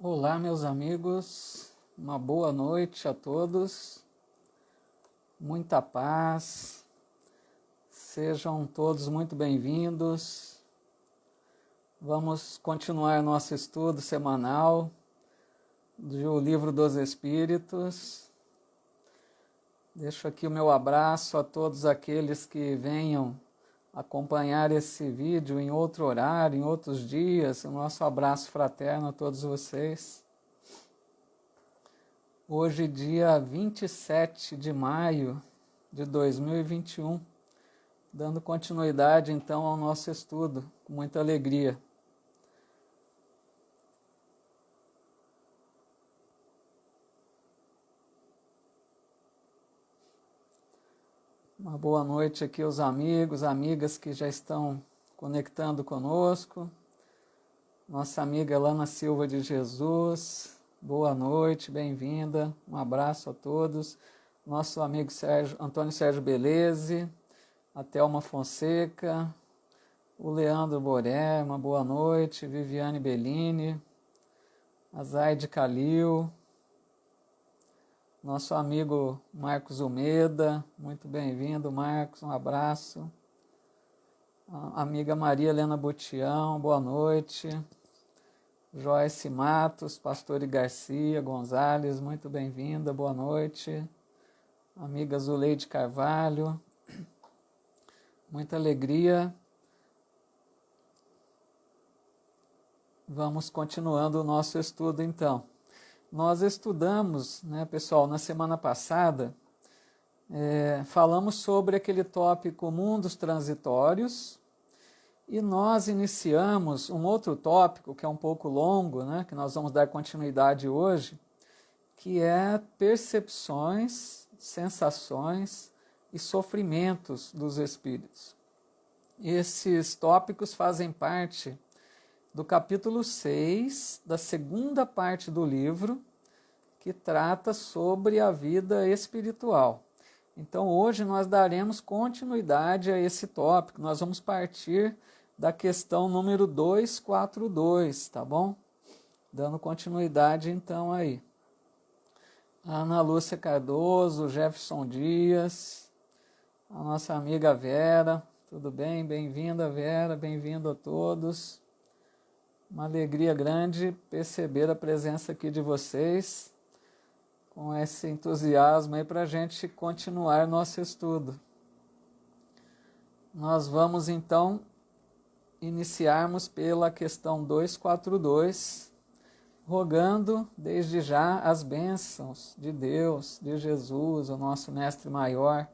Olá, meus amigos, uma boa noite a todos, muita paz, sejam todos muito bem-vindos. Vamos continuar nosso estudo semanal do Livro dos Espíritos. Deixo aqui o meu abraço a todos aqueles que venham acompanhar esse vídeo em outro horário, em outros dias. O nosso abraço fraterno a todos vocês. Hoje, dia 27 de maio de 2021, dando continuidade então ao nosso estudo, com muita alegria. Uma boa noite aqui aos amigos, amigas que já estão conectando conosco. Nossa amiga Lana Silva de Jesus, boa noite, bem-vinda. Um abraço a todos. Nosso amigo Antônio Sérgio Beleze, a Thelma Fonseca, o Leandro Boré, uma boa noite. Viviane Bellini, a Zaide Calil, nosso amigo Marcos Umeda, muito bem-vindo, Marcos, um abraço. A amiga Maria Helena Botião, boa noite. Joyce Matos, Pastore Garcia Gonzalez, muito bem-vinda, boa noite. Amiga Zuleide Carvalho, muita alegria. Vamos continuando o nosso estudo então. Nós estudamos, pessoal, na semana passada, falamos sobre aquele tópico mundos transitórios e nós iniciamos um outro tópico que é um pouco longo, que nós vamos dar continuidade hoje, que é percepções, sensações e sofrimentos dos espíritos. Esses tópicos fazem parte do capítulo 6, da segunda parte do livro, que trata sobre a vida espiritual. Então, hoje nós daremos continuidade a esse tópico. Nós vamos partir da questão número 242, tá bom? Dando continuidade, então, aí. A Ana Lúcia Cardoso, Jefferson Dias, a nossa amiga Vera, tudo bem? Bem-vinda, Vera, bem-vindo a todos. Uma alegria grande perceber a presença aqui de vocês, com esse entusiasmo aí para a gente continuar nosso estudo. Nós vamos então iniciarmos pela questão 242, rogando desde já as bênçãos de Deus, de Jesus, o nosso Mestre Maior,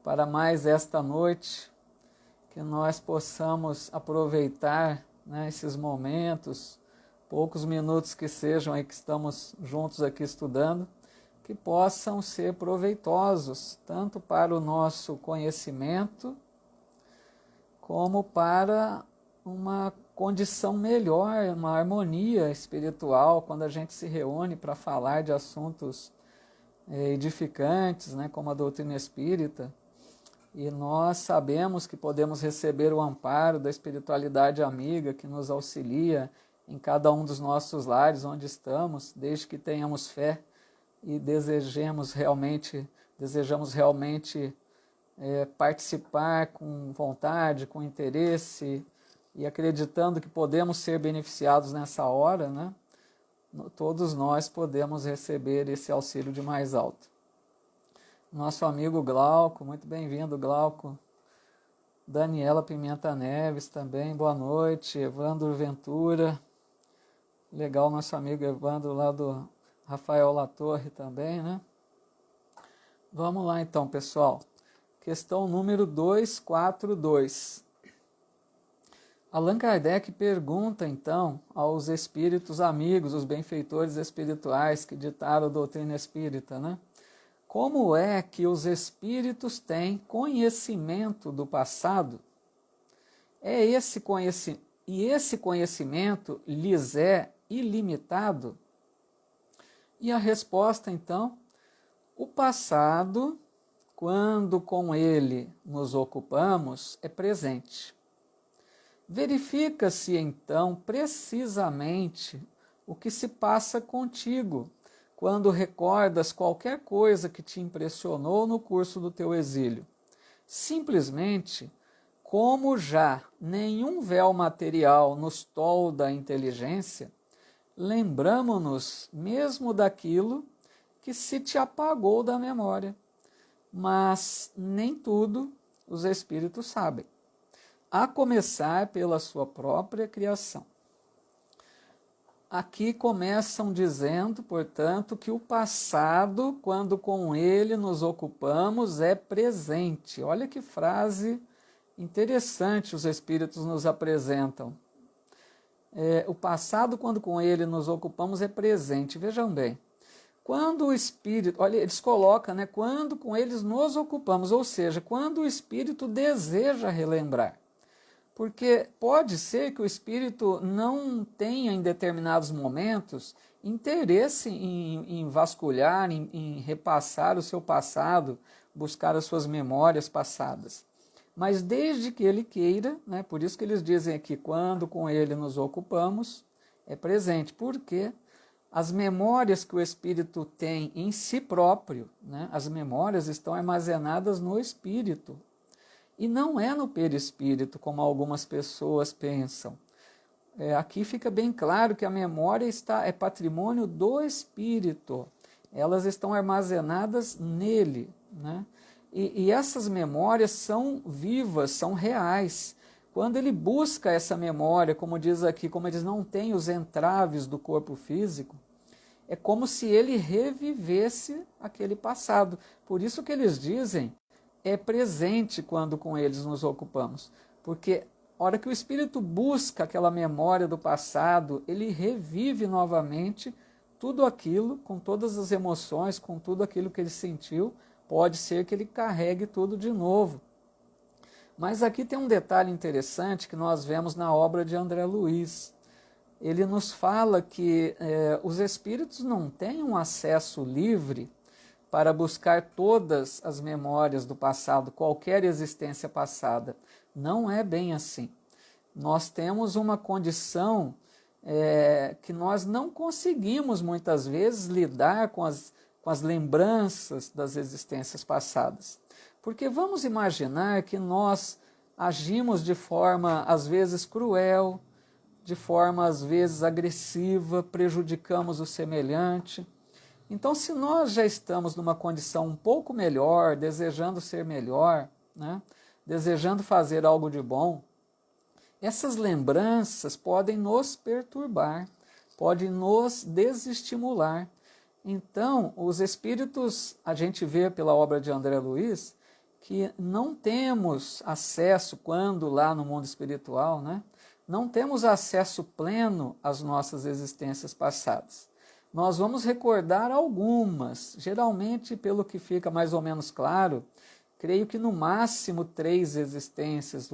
para mais esta noite, que nós possamos aproveitar esses momentos, poucos minutos que sejam aí que estamos juntos aqui estudando, que possam ser proveitosos, tanto para o nosso conhecimento, como para uma condição melhor, uma harmonia espiritual, quando a gente se reúne para falar de assuntos edificantes, como a doutrina espírita. E nós sabemos que podemos receber o amparo da espiritualidade amiga que nos auxilia em cada um dos nossos lares onde estamos, desde que tenhamos fé e desejamos realmente participar com vontade, com interesse e acreditando que podemos ser beneficiados nessa hora, todos nós podemos receber esse auxílio de mais alto. Nosso amigo Glauco, muito bem-vindo, Glauco. Daniela Pimenta Neves também, boa noite. Evandro Ventura, legal, nosso amigo Evandro lá do Rafael Latorre também, Vamos lá então, pessoal. Questão número 242. Allan Kardec pergunta então aos espíritos amigos, os benfeitores espirituais que ditaram a doutrina espírita, como é que os espíritos têm conhecimento do passado? E esse conhecimento lhes é ilimitado? E a resposta, então, o passado, quando com ele nos ocupamos, é presente. Verifica-se, então, precisamente o que se passa contigo quando recordas qualquer coisa que te impressionou no curso do teu exílio. Simplesmente, como já nenhum véu material nos tolda a inteligência, lembramo-nos mesmo daquilo que se te apagou da memória. Mas nem tudo os espíritos sabem, a começar pela sua própria criação. Aqui começam dizendo, portanto, que o passado, quando com ele nos ocupamos, é presente. Olha que frase interessante os espíritos nos apresentam. O passado, quando com ele nos ocupamos, é presente. Vejam bem, quando o espírito, olha, eles colocam, né, quando com eles nos ocupamos, ou seja, quando o espírito deseja relembrar. Porque pode ser que o espírito não tenha em determinados momentos interesse em vasculhar, em repassar o seu passado, buscar as suas memórias passadas. Mas desde que ele queira, né, por isso que eles dizem aqui, quando com ele nos ocupamos, é presente. Porque as memórias que o espírito tem em si próprio, né, as memórias estão armazenadas no espírito. E não é no perispírito, como algumas pessoas pensam. Aqui fica bem claro que a memória é patrimônio do espírito. Elas estão armazenadas nele, né? E essas memórias são vivas, são reais. Quando ele busca essa memória, como diz aqui, como eles não têm os entraves do corpo físico, é como se ele revivesse aquele passado. Por isso que eles dizem, é presente quando com eles nos ocupamos. Porque a hora que o espírito busca aquela memória do passado, ele revive novamente tudo aquilo, com todas as emoções, com tudo aquilo que ele sentiu. Pode ser que ele carregue tudo de novo. Mas aqui tem um detalhe interessante que nós vemos na obra de André Luiz. Ele nos fala que os espíritos não têm um acesso livre para buscar todas as memórias do passado, qualquer existência passada. Não é bem assim. Nós temos uma condição que nós não conseguimos muitas vezes lidar com as lembranças das existências passadas. Porque vamos imaginar que nós agimos de forma às vezes cruel, de forma às vezes agressiva, prejudicamos o semelhante. Então, se nós já estamos numa condição um pouco melhor, desejando ser melhor, né, desejando fazer algo de bom, essas lembranças podem nos perturbar, podem nos desestimular. Então, os espíritos, a gente vê pela obra de André Luiz, que não temos acesso, quando lá no mundo espiritual, né, não temos acesso pleno às nossas existências passadas. Nós vamos recordar algumas, geralmente, pelo que fica mais ou menos claro, creio que no máximo 3 existências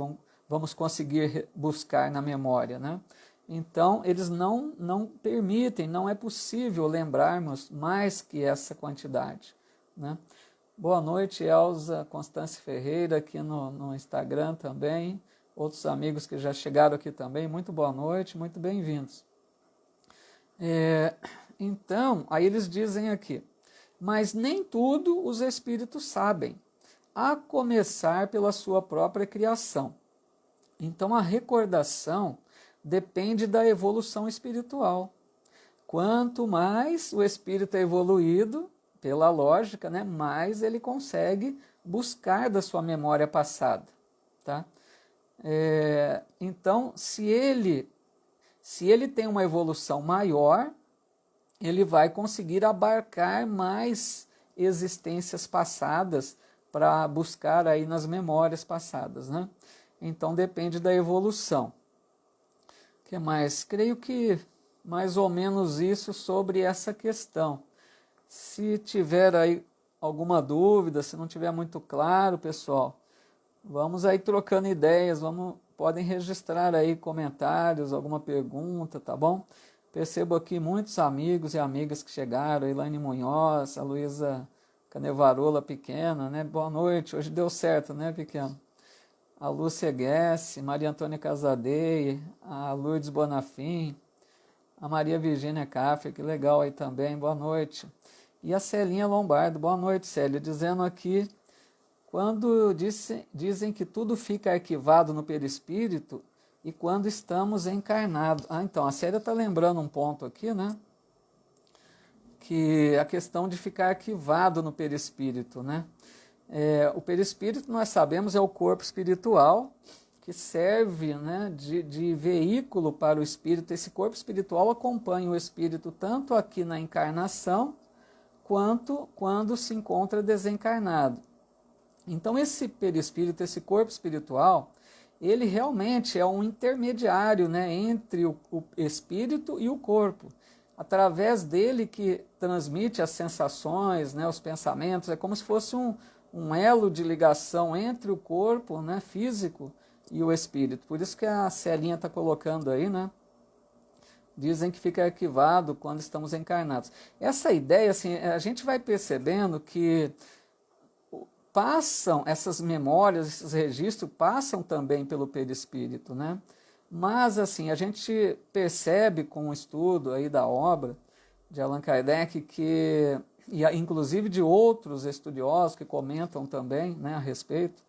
vamos conseguir buscar na memória, né? Então, eles não permitem, não é possível lembrarmos mais que essa quantidade, né? Boa noite, Elza Constância Ferreira, aqui no Instagram também, outros amigos que já chegaram aqui também, muito boa noite, muito bem-vindos. Então, aí eles dizem aqui, mas nem tudo os espíritos sabem, a começar pela sua própria criação. Então, a recordação depende da evolução espiritual. Quanto mais o espírito é evoluído, pela lógica, né, mais ele consegue buscar da sua memória passada. Tá? Então, se ele tem uma evolução maior, ele vai conseguir abarcar mais existências passadas para buscar aí nas memórias passadas, né? Então depende da evolução. O que mais? Creio que mais ou menos isso sobre essa questão. Se tiver aí alguma dúvida, se não tiver muito claro, pessoal, vamos aí trocando ideias, podem registrar aí comentários, alguma pergunta, tá bom? Percebo aqui muitos amigos e amigas que chegaram, a Elaine Munhoz, a Luísa Canevarola Pequena, né? Boa noite, hoje deu certo, né, Pequeno? A Lúcia Guess, Maria Antônia Casadei, a Lourdes Bonafim, A Maria Virgínia Café, que legal aí também, boa noite. E a Celinha Lombardo, boa noite, Célia, dizendo aqui, quando dizem que tudo fica arquivado no perispírito e quando estamos encarnados. Então, a Célia está lembrando um ponto aqui, né? Que a questão de ficar arquivado no perispírito, né? O perispírito, nós sabemos, é o corpo espiritual que serve, né, de veículo para o espírito. Esse corpo espiritual acompanha o espírito tanto aqui na encarnação quanto quando se encontra desencarnado. Então esse perispírito, esse corpo espiritual, ele realmente é um intermediário, né, entre o espírito e o corpo. Através dele que transmite as sensações, né, os pensamentos, é como se fosse um elo de ligação entre o corpo, né, físico e o espírito. Por isso que a Celinha está colocando aí, né? Dizem que fica arquivado quando estamos encarnados. Essa ideia, assim, a gente vai percebendo que passam essas memórias, esses registros, passam também pelo perispírito, né? Mas, assim, a gente percebe com o estudo aí da obra de Allan Kardec que, e inclusive de outros estudiosos que comentam também, né, a respeito,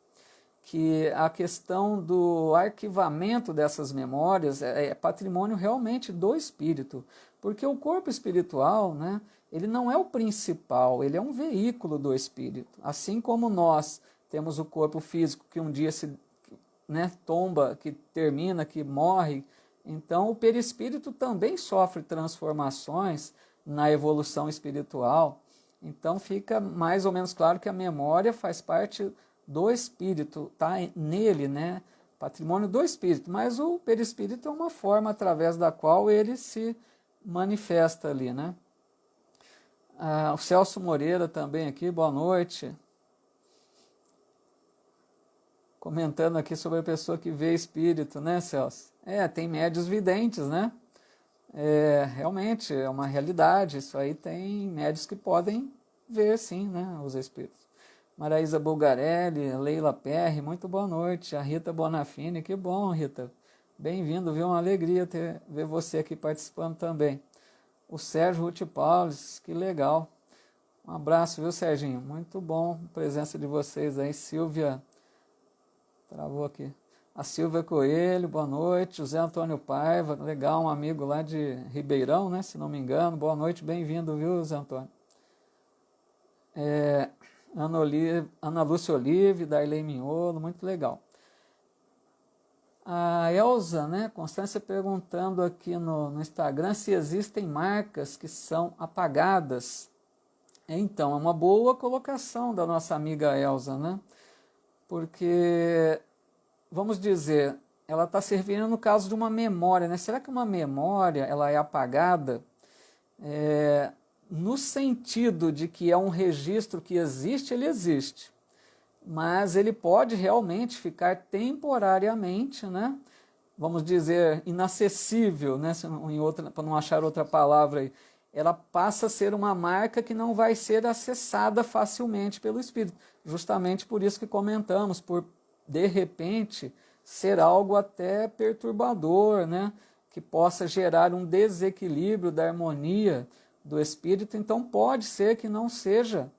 que a questão do arquivamento dessas memórias é patrimônio realmente do espírito, porque o corpo espiritual, né, ele não é o principal, ele é um veículo do espírito. Assim como nós temos o corpo físico que um dia se, né, tomba, que termina, que morre, então o perispírito também sofre transformações na evolução espiritual. Então fica mais ou menos claro que a memória faz parte do espírito, tá nele, né? Patrimônio do espírito, mas o perispírito é uma forma através da qual ele se manifesta ali, né? O Celso Moreira também aqui, boa noite. Comentando aqui sobre a pessoa que vê espírito, né, Celso? Tem médios videntes, né? Realmente, é uma realidade, isso aí tem médios que podem ver, sim, né, os espíritos. Maraísa Bulgarelli, Leila Perry, muito boa noite. A Rita Bonafini, que bom, Rita. Bem-vindo, viu? Uma alegria ver você aqui participando também. O Sérgio Ruth Paules, que legal. Um abraço, viu, Serginho? Muito bom a presença de vocês aí. Silvia, travou aqui. A Silvia Coelho, boa noite. José Antônio Paiva, legal, um amigo lá de Ribeirão, né? Se não me engano. Boa noite, bem-vindo, viu, José Antônio? Ana Lúcia Olive, Darley Mignolo, muito legal. A Elza, né, Constância, perguntando aqui no Instagram se existem marcas que são apagadas. Então, é uma boa colocação da nossa amiga Elza, né? Porque, vamos dizer, ela está servindo no caso de uma memória, né? Será que uma memória ela é apagada? No sentido de que é um registro que existe, ele existe. Mas ele pode realmente ficar temporariamente, né? Vamos dizer, inacessível, né? Para não achar outra palavra aí. Ela passa a ser uma marca que não vai ser acessada facilmente pelo espírito. Justamente por isso que comentamos, por de repente ser algo até perturbador, né? Que possa gerar um desequilíbrio da harmonia do espírito, então pode ser que não seja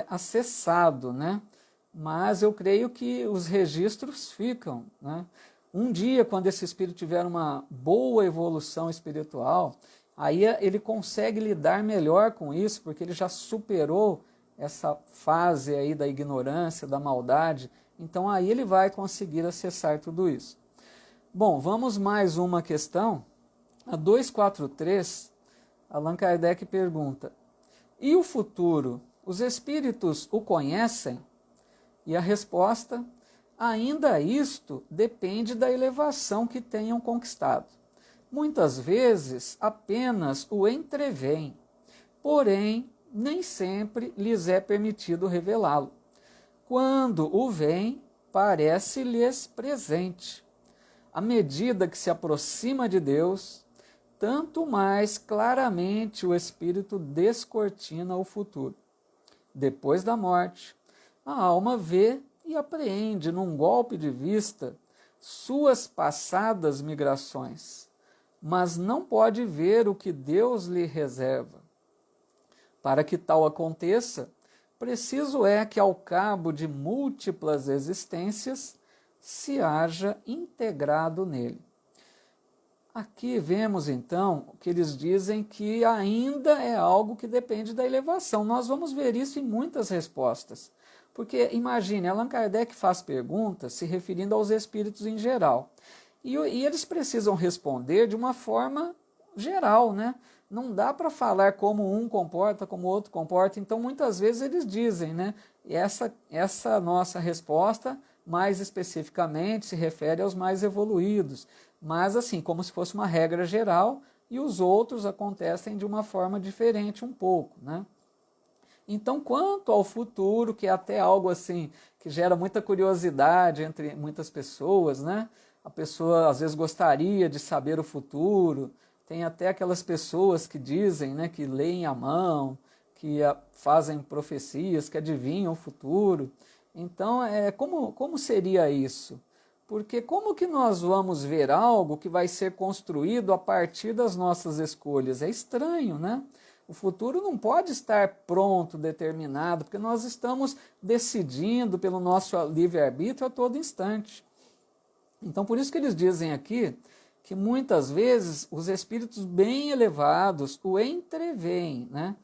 acessado, né? Mas eu creio que os registros ficam, né? Um dia, quando esse espírito tiver uma boa evolução espiritual, aí ele consegue lidar melhor com isso, porque ele já superou essa fase aí da ignorância, da maldade, então aí ele vai conseguir acessar tudo isso. Bom, vamos mais uma questão. A 243, Allan Kardec pergunta: e o futuro, os espíritos o conhecem? E a resposta: ainda isto depende da elevação que tenham conquistado. Muitas vezes apenas o entreveem, porém nem sempre lhes é permitido revelá-lo. Quando o veem, parece-lhes presente. À medida que se aproxima de Deus, tanto mais claramente o espírito descortina o futuro. Depois da morte, a alma vê e apreende num golpe de vista suas passadas migrações. mas não pode ver o que Deus lhe reserva. Para que tal aconteça, preciso é que ao cabo de múltiplas existências se haja integrado nele. Aqui vemos então que eles dizem que ainda é algo que depende da elevação. Nós vamos ver isso em muitas respostas. Porque imagine, Allan Kardec faz perguntas se referindo aos espíritos em geral. E eles precisam responder de uma forma geral, né? Não dá para falar como um comporta, como o outro comporta. Então, muitas vezes eles dizem, né? E essa nossa resposta, mais especificamente, se refere aos mais evoluídos. Mas, assim, como se fosse uma regra geral, e os outros acontecem de uma forma diferente um pouco, né? Então, quanto ao futuro, que é até algo assim que gera muita curiosidade entre muitas pessoas, né? A pessoa às vezes gostaria de saber o futuro. Tem até aquelas pessoas que dizem, né, que leem a mão, que fazem profecias, que adivinham o futuro. Então, como seria isso? Porque como que nós vamos ver algo que vai ser construído a partir das nossas escolhas? É estranho, né? O futuro não pode estar pronto, determinado, porque nós estamos decidindo pelo nosso livre-arbítrio a todo instante. Então, por isso que eles dizem aqui que muitas vezes os espíritos bem elevados o entreveem, né?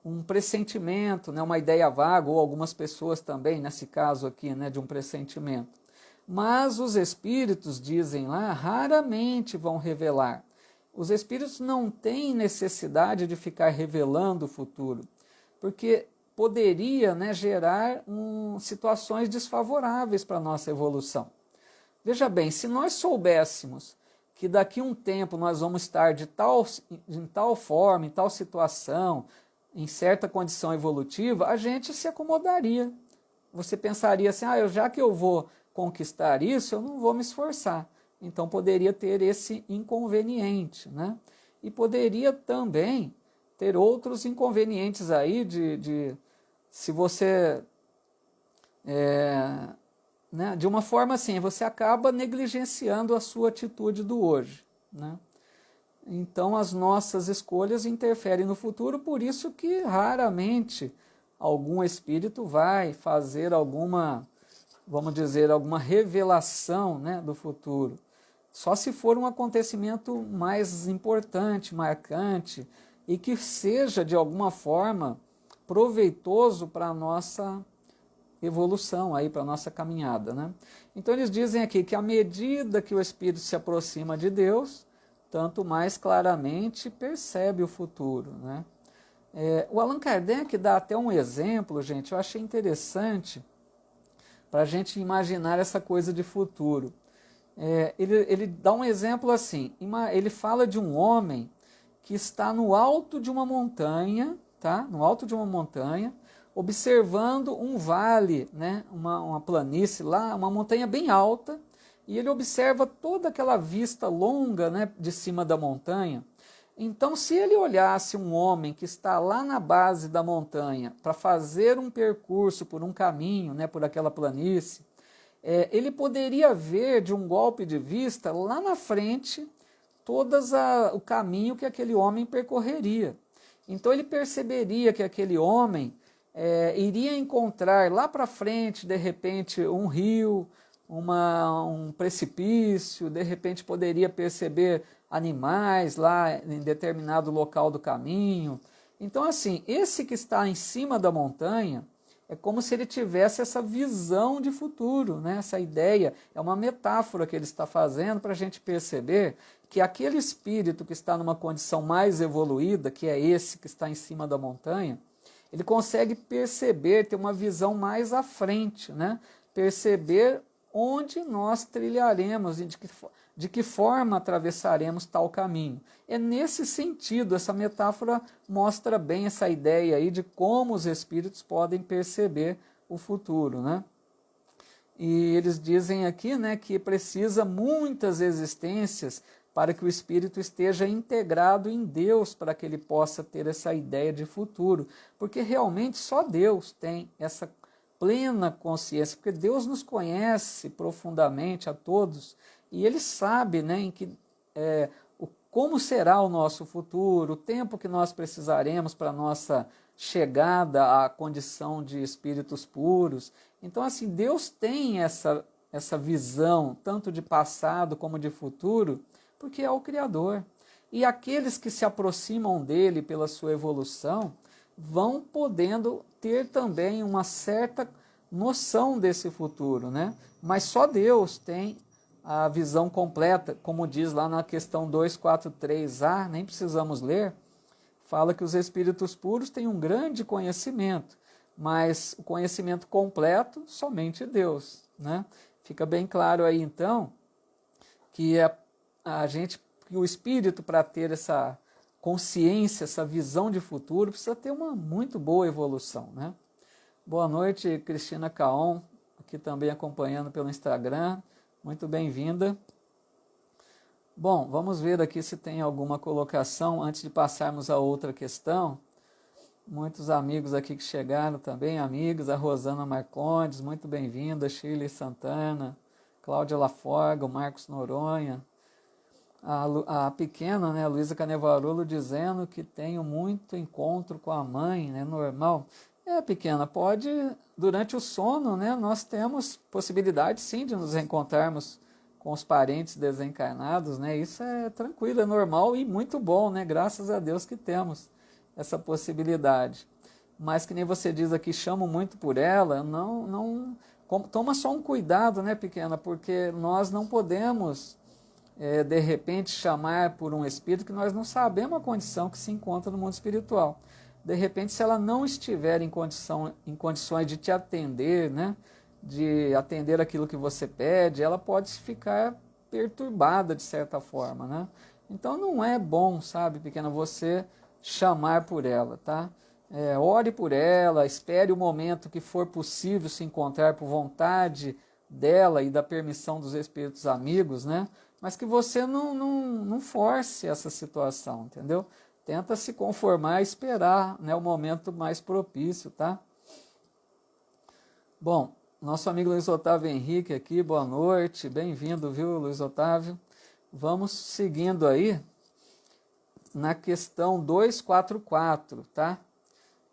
Um pressentimento, né? Uma ideia vaga, ou algumas pessoas também, nesse caso aqui, né? De um pressentimento. Mas os espíritos, dizem lá, raramente vão revelar. Os espíritos não têm necessidade de ficar revelando o futuro, porque poderia, né, gerar situações desfavoráveis para a nossa evolução. Veja bem, se nós soubéssemos que daqui a um tempo nós vamos estar em tal forma, em tal situação, em certa condição evolutiva, a gente se acomodaria. Você pensaria assim, já que eu vou conquistar isso, eu não vou me esforçar. Então poderia ter esse inconveniente, né? E poderia também ter outros inconvenientes aí se você, né, de uma forma assim, você acaba negligenciando a sua atitude do hoje, né? Então as nossas escolhas interferem no futuro, por isso que raramente algum espírito vai fazer alguma, vamos dizer, alguma revelação, né, do futuro. Só se for um acontecimento mais importante, marcante, e que seja, de alguma forma, proveitoso para a nossa evolução, para a nossa caminhada, né? Então eles dizem aqui que à medida que o espírito se aproxima de Deus, tanto mais claramente percebe o futuro, né? O Allan Kardec dá até um exemplo, gente, eu achei interessante, para a gente imaginar essa coisa de futuro. Ele dá um exemplo assim, ele fala de um homem que está no alto de uma montanha, tá? No alto de uma montanha, observando um vale, né? Uma planície lá, uma montanha bem alta, e ele observa toda aquela vista longa, né, de cima da montanha. Então, se ele olhasse um homem que está lá na base da montanha para fazer um percurso por um caminho, né, por aquela planície, ele poderia ver de um golpe de vista lá na frente o caminho que aquele homem percorreria. Então ele perceberia que aquele homem iria encontrar lá para frente, de repente, um rio, um precipício, de repente poderia perceber animais lá em determinado local do caminho. Então, assim, esse que está em cima da montanha, é como se ele tivesse essa visão de futuro, né? Essa ideia, é uma metáfora que ele está fazendo para a gente perceber que aquele espírito que está numa condição mais evoluída, que é esse que está em cima da montanha, ele consegue perceber, ter uma visão mais à frente, né? Perceber onde nós trilharemos e de que forma atravessaremos tal caminho. É nesse sentido, essa metáfora mostra bem essa ideia aí de como os espíritos podem perceber o futuro, né? E eles dizem aqui, né, que precisa muitas existências para que o espírito esteja integrado em Deus, para que ele possa ter essa ideia de futuro, porque realmente só Deus tem essa plena consciência, porque Deus nos conhece profundamente a todos, e Ele sabe, né, como será o nosso futuro, o tempo que nós precisaremos para a nossa chegada à condição de espíritos puros. Então, assim, Deus tem essa visão, tanto de passado como de futuro, porque é o Criador. E aqueles que se aproximam dele pela sua evolução vão podendo ter também uma certa noção desse futuro, né? Mas só Deus tem a visão completa, como diz lá na questão 243a, nem precisamos ler, fala que os espíritos puros têm um grande conhecimento, mas o conhecimento completo somente Deus, né? Fica bem claro aí então que que o espírito, para ter essa consciência, essa visão de futuro, precisa ter uma muito boa evolução, né? Boa noite, Cristina Caon, aqui também acompanhando pelo Instagram. Muito bem-vinda. Bom, vamos ver aqui se tem alguma colocação antes de passarmos a outra questão. Muitos amigos aqui que chegaram também, amigos, a Rosana Marcondes, muito bem-vinda, Shirley Santana, Cláudia Laforga, o Marcos Noronha, a pequena, né, Luísa Canevarolo, dizendo que tenho muito encontro com a mãe, né, normal. Pequena, pode, durante o sono, né, nós temos possibilidade sim de nos reencontrarmos com os parentes desencarnados, né, isso é tranquilo, é normal e muito bom, né, graças a Deus que temos essa possibilidade. Mas que nem você diz aqui, chamo muito por ela, toma só um cuidado, né, pequena, porque nós não podemos, de repente, chamar por um espírito que nós não sabemos a condição que se encontra no mundo espiritual. De repente, se ela não estiver em condições de te atender, né, de atender aquilo que você pede, ela pode ficar perturbada de certa forma, né? Então não é bom, sabe, pequena, você chamar por ela, tá? Ore por ela, espere o momento que for possível se encontrar por vontade dela e da permissão dos espíritos amigos, né? Mas que você não force essa situação, entendeu? Tenta se conformar e esperar, né, o momento mais propício, tá? Bom, nosso amigo Luiz Otávio Henrique aqui, boa noite, bem-vindo, viu, Luiz Otávio? Vamos seguindo aí na questão 244, tá?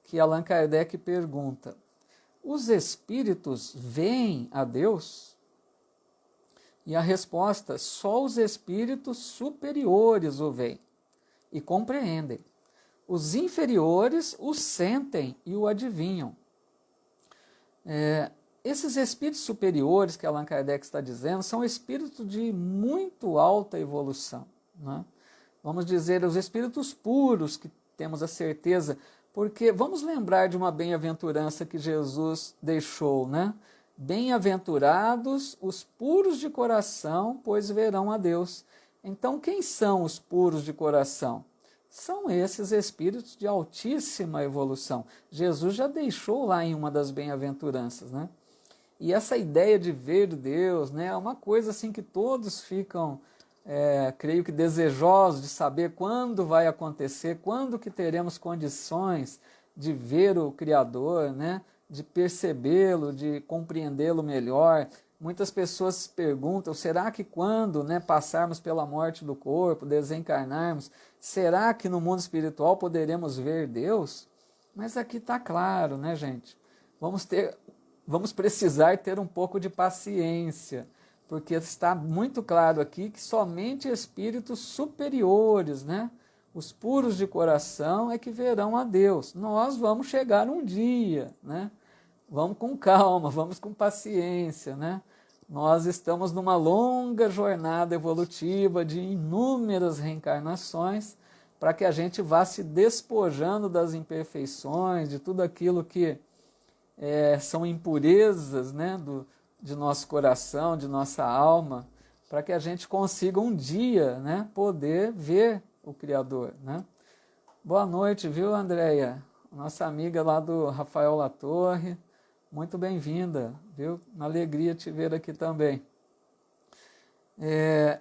Que Allan Kardec pergunta: os espíritos veem a Deus? E a resposta: só os espíritos superiores o veem e compreendem. Os inferiores o sentem e o adivinham. Esses espíritos superiores que Allan Kardec está dizendo são espíritos de muito alta evolução, né? Vamos dizer, os espíritos puros, que temos a certeza, porque vamos lembrar de uma bem-aventurança que Jesus deixou, né? Bem-aventurados os puros de coração, pois verão a Deus. Então, quem são os puros de coração? São esses espíritos de altíssima evolução. Jesus já deixou lá em uma das bem-aventuranças, né? E essa ideia de ver Deus, né, é uma coisa assim que todos ficam, creio que desejosos de saber quando vai acontecer, quando que teremos condições de ver o Criador, né, de percebê-lo, de compreendê-lo melhor. Muitas pessoas se perguntam, será que quando, né, passarmos pela morte do corpo, desencarnarmos, será que no mundo espiritual poderemos ver Deus? Mas aqui está claro, né, gente? Vamos precisar ter um pouco de paciência, porque está muito claro aqui que somente espíritos superiores, né, os puros de coração, é que verão a Deus. Nós vamos chegar um dia, né? Vamos com calma, vamos com paciência, né? Nós estamos numa longa jornada evolutiva de inúmeras reencarnações para que a gente vá se despojando das imperfeições, de tudo aquilo que são impurezas, né, de nosso coração, de nossa alma, para que a gente consiga um dia, né, poder ver o Criador, né? Boa noite, viu, Andréia? Nossa amiga lá do Rafael Latorre. Muito bem-vinda, viu? Uma alegria te ver aqui também.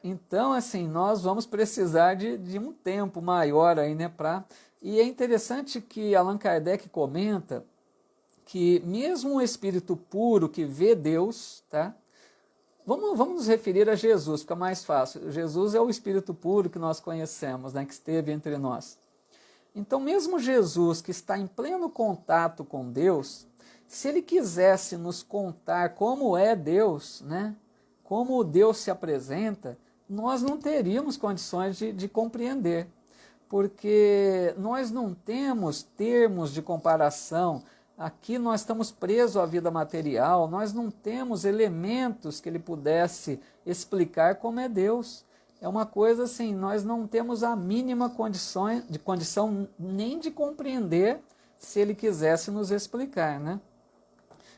Então, assim, nós vamos precisar de um tempo maior aí, né? E é interessante que Allan Kardec comenta que mesmo um espírito puro que vê Deus, tá? vamos nos referir a Jesus, fica mais fácil. Jesus é o Espírito puro que nós conhecemos, né, que esteve entre nós. Então, mesmo Jesus, que está em pleno contato com Deus, se ele quisesse nos contar como é Deus, né, como Deus se apresenta, nós não teríamos condições de compreender, porque nós não temos termos de comparação. Aqui nós estamos presos à vida material, nós não temos elementos que ele pudesse explicar como é Deus. É uma coisa assim, nós não temos a mínima condição nem de compreender se ele quisesse nos explicar, né?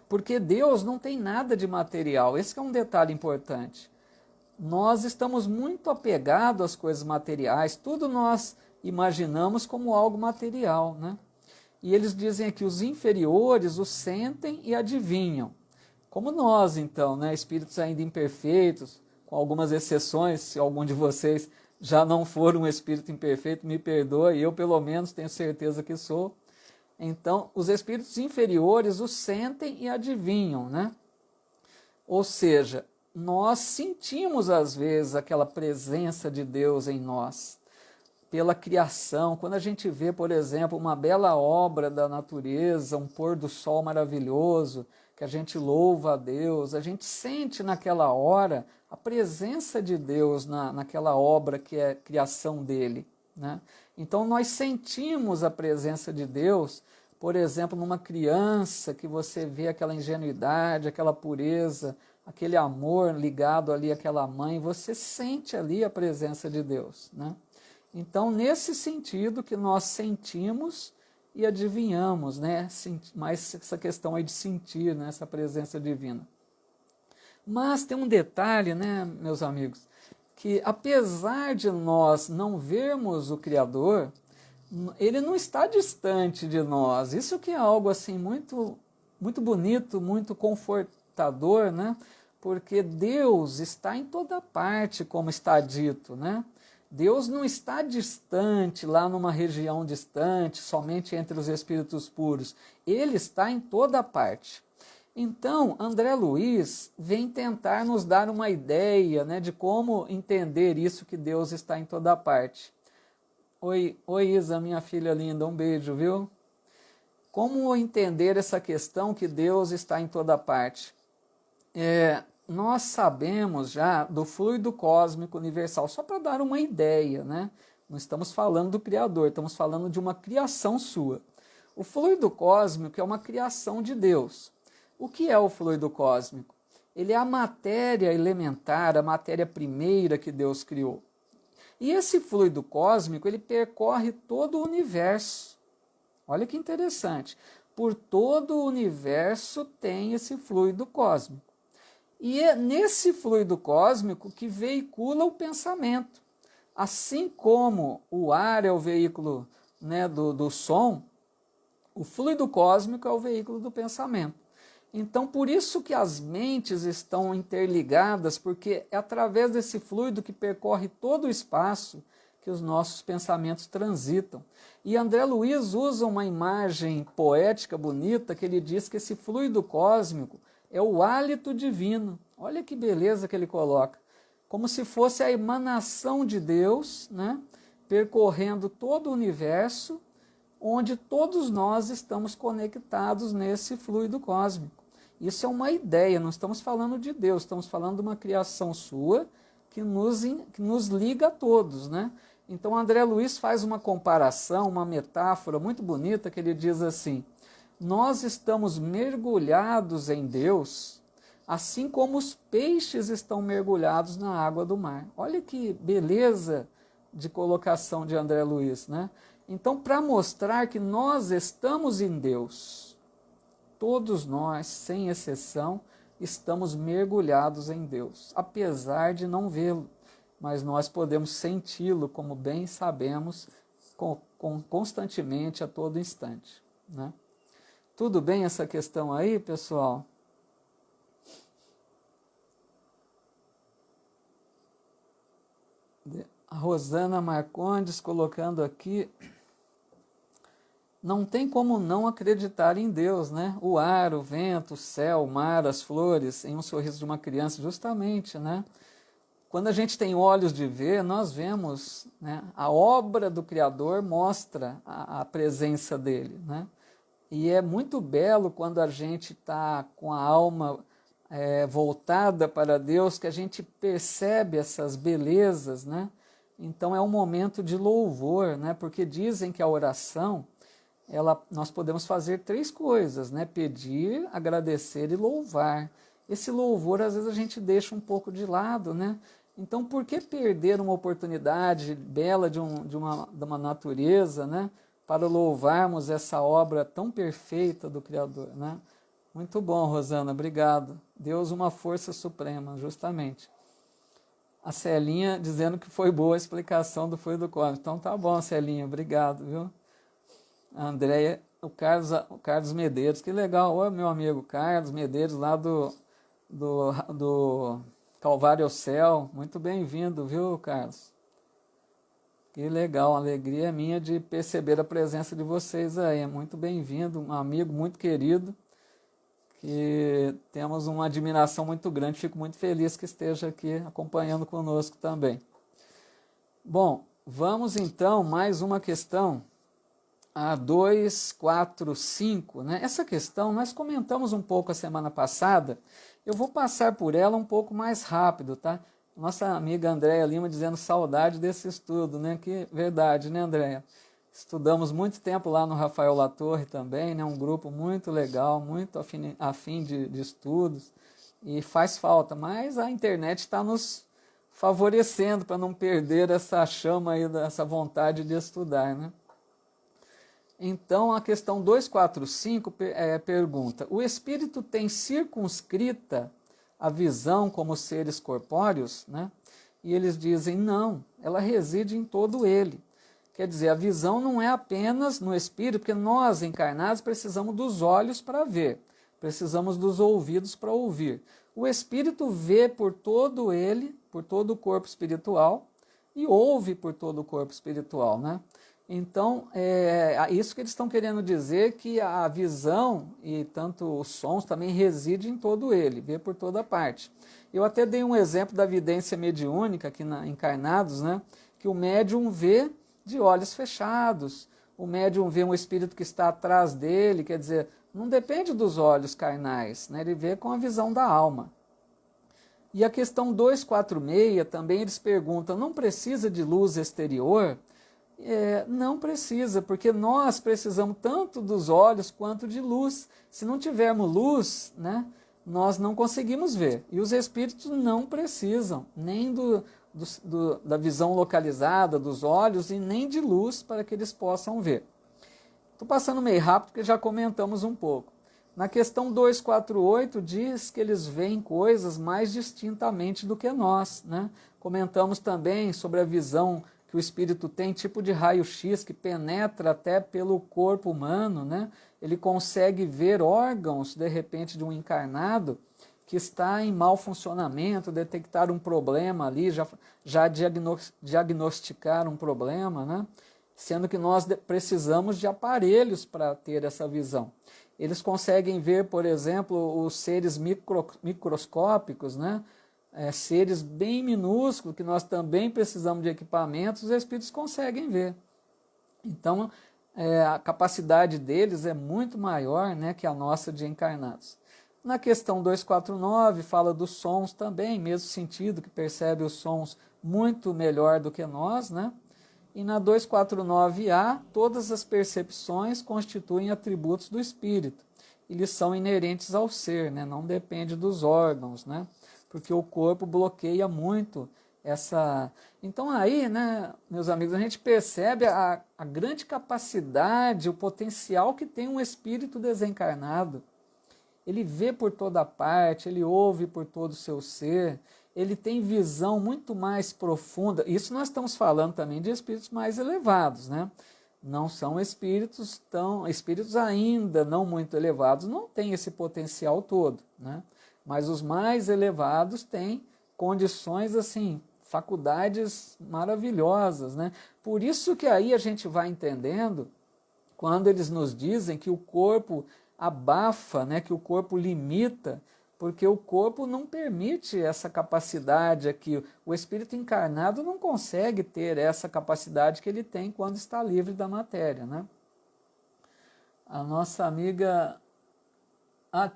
Porque Deus não tem nada de material, esse é um detalhe importante. Nós estamos muito apegados às coisas materiais, tudo nós imaginamos como algo material, né? E eles dizem aqui, os inferiores o sentem e adivinham. Como nós, então, né? Espíritos ainda imperfeitos, com algumas exceções, se algum de vocês já não for um espírito imperfeito, me perdoe, eu pelo menos tenho certeza que sou. Então, os espíritos inferiores o sentem e adivinham, né? Ou seja, nós sentimos às vezes aquela presença de Deus em nós, pela criação. Quando a gente vê, por exemplo, uma bela obra da natureza, um pôr do sol maravilhoso, que a gente louva a Deus, a gente sente naquela hora a presença de Deus naquela obra que é criação dele, né? Então nós sentimos a presença de Deus, por exemplo, numa criança, que você vê aquela ingenuidade, aquela pureza, aquele amor ligado ali àquela mãe, você sente ali a presença de Deus, né? Então, nesse sentido que nós sentimos e adivinhamos, né? Mais essa questão aí de sentir, né? Essa presença divina. Mas tem um detalhe, né, meus amigos, que apesar de nós não vermos o Criador, ele não está distante de nós. Isso que é algo assim muito, muito bonito, muito confortador, né? Porque Deus está em toda parte, como está dito, né? Deus não está distante, lá numa região distante, somente entre os espíritos puros. Ele está em toda parte. Então, André Luiz vem tentar nos dar uma ideia, né, de como entender isso, que Deus está em toda parte. Oi, Isa, minha filha linda, um beijo, viu? Como entender essa questão que Deus está em toda parte? Nós sabemos já do fluido cósmico universal, só para dar uma ideia, né? Não estamos falando do Criador, estamos falando de uma criação sua. O fluido cósmico é uma criação de Deus. O que é o fluido cósmico? Ele é a matéria elementar, a matéria primeira que Deus criou. E esse fluido cósmico, ele percorre todo o universo. Olha que interessante. Por todo o universo tem esse fluido cósmico. E é nesse fluido cósmico que veicula o pensamento. Assim como o ar é o veículo, né, do som, o fluido cósmico é o veículo do pensamento. Então, por isso que as mentes estão interligadas, porque é através desse fluido que percorre todo o espaço que os nossos pensamentos transitam. E André Luiz usa uma imagem poética bonita, que ele diz que esse fluido cósmico é o hálito divino. Olha que beleza que ele coloca. Como se fosse a emanação de Deus, né, percorrendo todo o universo, onde todos nós estamos conectados nesse fluido cósmico. Isso é uma ideia, não estamos falando de Deus, estamos falando de uma criação sua que nos liga a todos, né? Então André Luiz faz uma comparação, uma metáfora muito bonita, que ele diz assim: nós estamos mergulhados em Deus, assim como os peixes estão mergulhados na água do mar. Olha que beleza de colocação de André Luiz, né? Então, para mostrar que nós estamos em Deus, todos nós, sem exceção, estamos mergulhados em Deus, apesar de não vê-lo, mas nós podemos senti-lo, como bem sabemos, constantemente, a todo instante, né? Tudo bem essa questão aí, pessoal? A Rosana Marcondes colocando aqui: não tem como não acreditar em Deus, né? O ar, o vento, o céu, o mar, as flores, em um sorriso de uma criança, justamente, né? Quando a gente tem olhos de ver, nós vemos, né? A obra do Criador mostra a presença dele, né? E é muito belo quando a gente está com a alma voltada para Deus, que a gente percebe essas belezas, né? Então é um momento de louvor, né? Porque dizem que a oração, nós podemos fazer três coisas, né? Pedir, agradecer e louvar. Esse louvor, às vezes, a gente deixa um pouco de lado, né? Então, por que perder uma oportunidade bela de uma natureza, né? Para louvarmos essa obra tão perfeita do Criador, né? Muito bom, Rosana, obrigado. Deus, uma força suprema, justamente. A Celinha dizendo que foi boa a explicação do fluido cósmico. Então tá bom, Celinha, obrigado, viu? A Andréia, o Carlos Medeiros, que legal, oi meu amigo Carlos Medeiros, lá do Calvário ao Céu, muito bem-vindo, viu, Carlos? Que legal, a alegria é minha de perceber a presença de vocês aí, muito bem-vindo, um amigo muito querido, que temos uma admiração muito grande, fico muito feliz que esteja aqui acompanhando conosco também. Bom, vamos então, mais uma questão, a 245, né? Essa questão nós comentamos um pouco a semana passada, eu vou passar por ela um pouco mais rápido, tá? Nossa amiga Andréia Lima dizendo saudade desse estudo, né? Que verdade, né, Andréia? Estudamos muito tempo lá no Rafael Latorre também, né? Um grupo muito legal, muito afim de estudos, e faz falta, mas a internet está nos favorecendo para não perder essa chama aí, essa vontade de estudar, né? Então, a questão 245 pergunta: o espírito tem circunscrita a visão como seres corpóreos? Né? E eles dizem, não, ela reside em todo ele. Quer dizer, a visão não é apenas no espírito, porque nós, encarnados, precisamos dos olhos para ver, precisamos dos ouvidos para ouvir. O espírito vê por todo ele, por todo o corpo espiritual, e ouve por todo o corpo espiritual, né? Então, é isso que eles estão querendo dizer, que a visão e tanto os sons também residem em todo ele, vê por toda parte. Eu até dei um exemplo da vidência mediúnica aqui na Encarnados, né? Que o médium vê de olhos fechados, o médium vê um espírito que está atrás dele, quer dizer, não depende dos olhos carnais, né? Ele vê com a visão da alma. E a questão 246 também eles perguntam, não precisa de luz exterior? Não precisa, porque nós precisamos tanto dos olhos quanto de luz. Se não tivermos luz, né, nós não conseguimos ver. E os espíritos não precisam nem da visão localizada dos olhos e nem de luz para que eles possam ver. Estou passando meio rápido porque já comentamos um pouco. Na questão 248 diz que eles veem coisas mais distintamente do que nós, né? Comentamos também sobre a visão que o espírito tem, tipo de raio-x que penetra até pelo corpo humano, né? Ele consegue ver órgãos, de repente, de um encarnado que está em mau funcionamento, detectar um problema ali, já diagnosticar um problema, né? Sendo que nós precisamos de aparelhos para ter essa visão. Eles conseguem ver, por exemplo, os seres microscópicos, né? Seres bem minúsculos, que nós também precisamos de equipamentos, os espíritos conseguem ver. Então, a capacidade deles é muito maior, né, que a nossa de encarnados. Na questão 249, fala dos sons também, mesmo sentido, que percebe os sons muito melhor do que nós, né? E na 249A, todas as percepções constituem atributos do espírito. Eles são inerentes ao ser, né? Não depende dos órgãos, né? Porque o corpo bloqueia muito essa... Então aí, né, meus amigos, a gente percebe a grande capacidade, o potencial que tem um espírito desencarnado. Ele vê por toda parte, ele ouve por todo o seu ser, ele tem visão muito mais profunda. Isso nós estamos falando também de espíritos mais elevados, né? Não são espíritos ainda não muito elevados, não têm esse potencial todo, né? Mas os mais elevados têm condições assim, faculdades maravilhosas, né? Por isso que aí a gente vai entendendo quando eles nos dizem que o corpo abafa, né, que o corpo limita, porque o corpo não permite essa capacidade aqui. O espírito encarnado não consegue ter essa capacidade que ele tem quando está livre da matéria, né? A nossa amiga,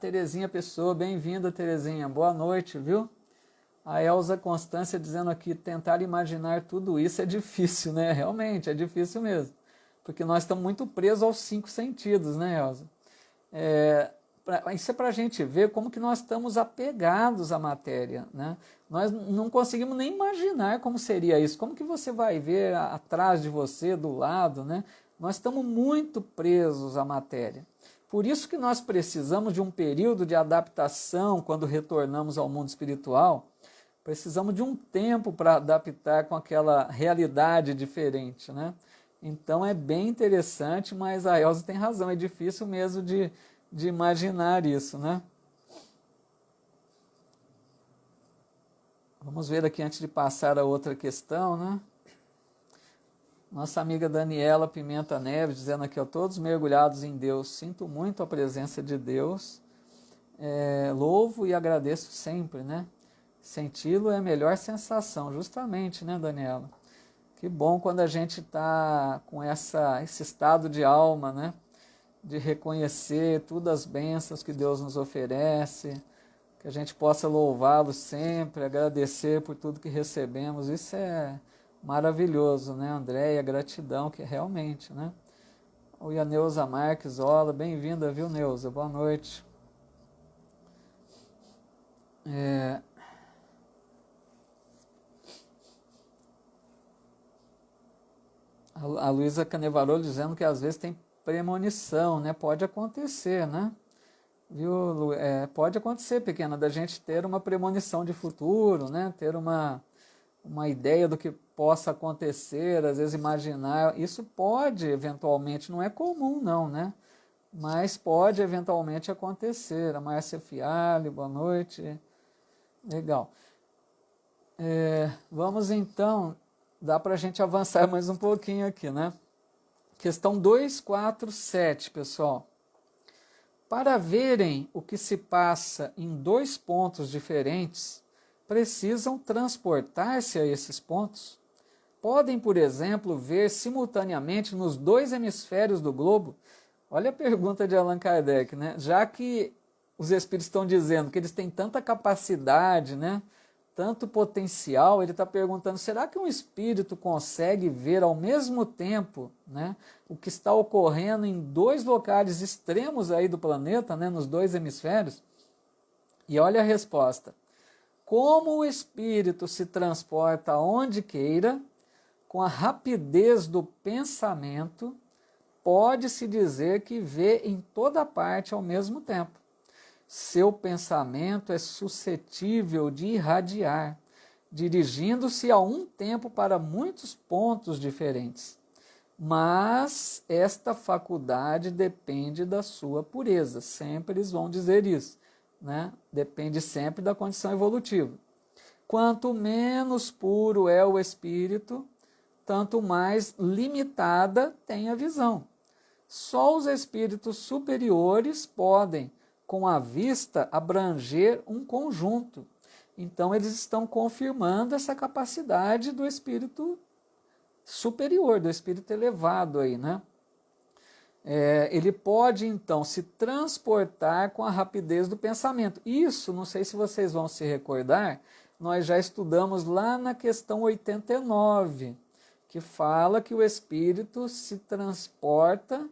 Terezinha Pessoa, bem-vinda, Terezinha, boa noite, viu? A Elza Constância dizendo aqui, tentar imaginar tudo isso é difícil, né? Realmente, é difícil mesmo, porque nós estamos muito presos aos 5 sentidos, né, Elza? Isso é para a gente ver como que nós estamos apegados à matéria, né? Nós não conseguimos nem imaginar como seria isso, como que você vai ver atrás de você, do lado, né? Nós estamos muito presos à matéria. Por isso que nós precisamos de um período de adaptação quando retornamos ao mundo espiritual. Precisamos de um tempo para adaptar com aquela realidade diferente, né? Então é bem interessante, mas a Elza tem razão, é difícil mesmo de imaginar isso, né? Vamos ver aqui antes de passar a outra questão, né? Nossa amiga Daniela Pimenta Neves dizendo aqui, ó, todos mergulhados em Deus, sinto muito a presença de Deus, louvo e agradeço sempre, né? Senti-lo é a melhor sensação, justamente, né, Daniela? Que bom quando a gente está com esse estado de alma, né? De reconhecer todas as bênçãos que Deus nos oferece, que a gente possa louvá-lo sempre, agradecer por tudo que recebemos. Isso é maravilhoso, né, Andréia? Gratidão, que realmente, né? Oi, a Neuza Marques, olá, bem-vinda, viu, Neuza? Boa noite. A Luísa Canevarolo dizendo que às vezes tem premonição, né? Pode acontecer, né? Viu, Lu? Pode acontecer, pequena, da gente ter uma premonição de futuro, né? Ter uma ideia do que possa acontecer, às vezes imaginar. Isso pode, eventualmente, não é comum não, né? Mas pode, eventualmente, acontecer. A Márcia Fialho, boa noite. Legal. Vamos, então, dá para a gente avançar mais um pouquinho aqui, né? Questão 247, pessoal. Para verem o que se passa em 2 pontos diferentes, precisam transportar-se a esses pontos? Podem, por exemplo, ver simultaneamente nos 2 hemisférios do globo? Olha a pergunta de Allan Kardec, né? Já que os espíritos estão dizendo que eles têm tanta capacidade, né? Tanto potencial, ele está perguntando, será que um espírito consegue ver ao mesmo tempo, né, o que está ocorrendo em 2 locais extremos aí do planeta, né, nos 2 hemisférios? E olha a resposta. Como o espírito se transporta onde queira, com a rapidez do pensamento, pode-se dizer que vê em toda parte ao mesmo tempo. Seu pensamento é suscetível de irradiar, dirigindo-se a um tempo para muitos pontos diferentes. Mas esta faculdade depende da sua pureza. Sempre eles vão dizer isso, né? Depende sempre da condição evolutiva. Quanto menos puro é o espírito, tanto mais limitada tem a visão. Só os espíritos superiores podem, com a vista, abranger um conjunto. Então, eles estão confirmando essa capacidade do espírito superior, do espírito elevado aí, né? Ele pode, então, se transportar com a rapidez do pensamento. Isso, não sei se vocês vão se recordar, nós já estudamos lá na questão 89, que fala que o espírito se transporta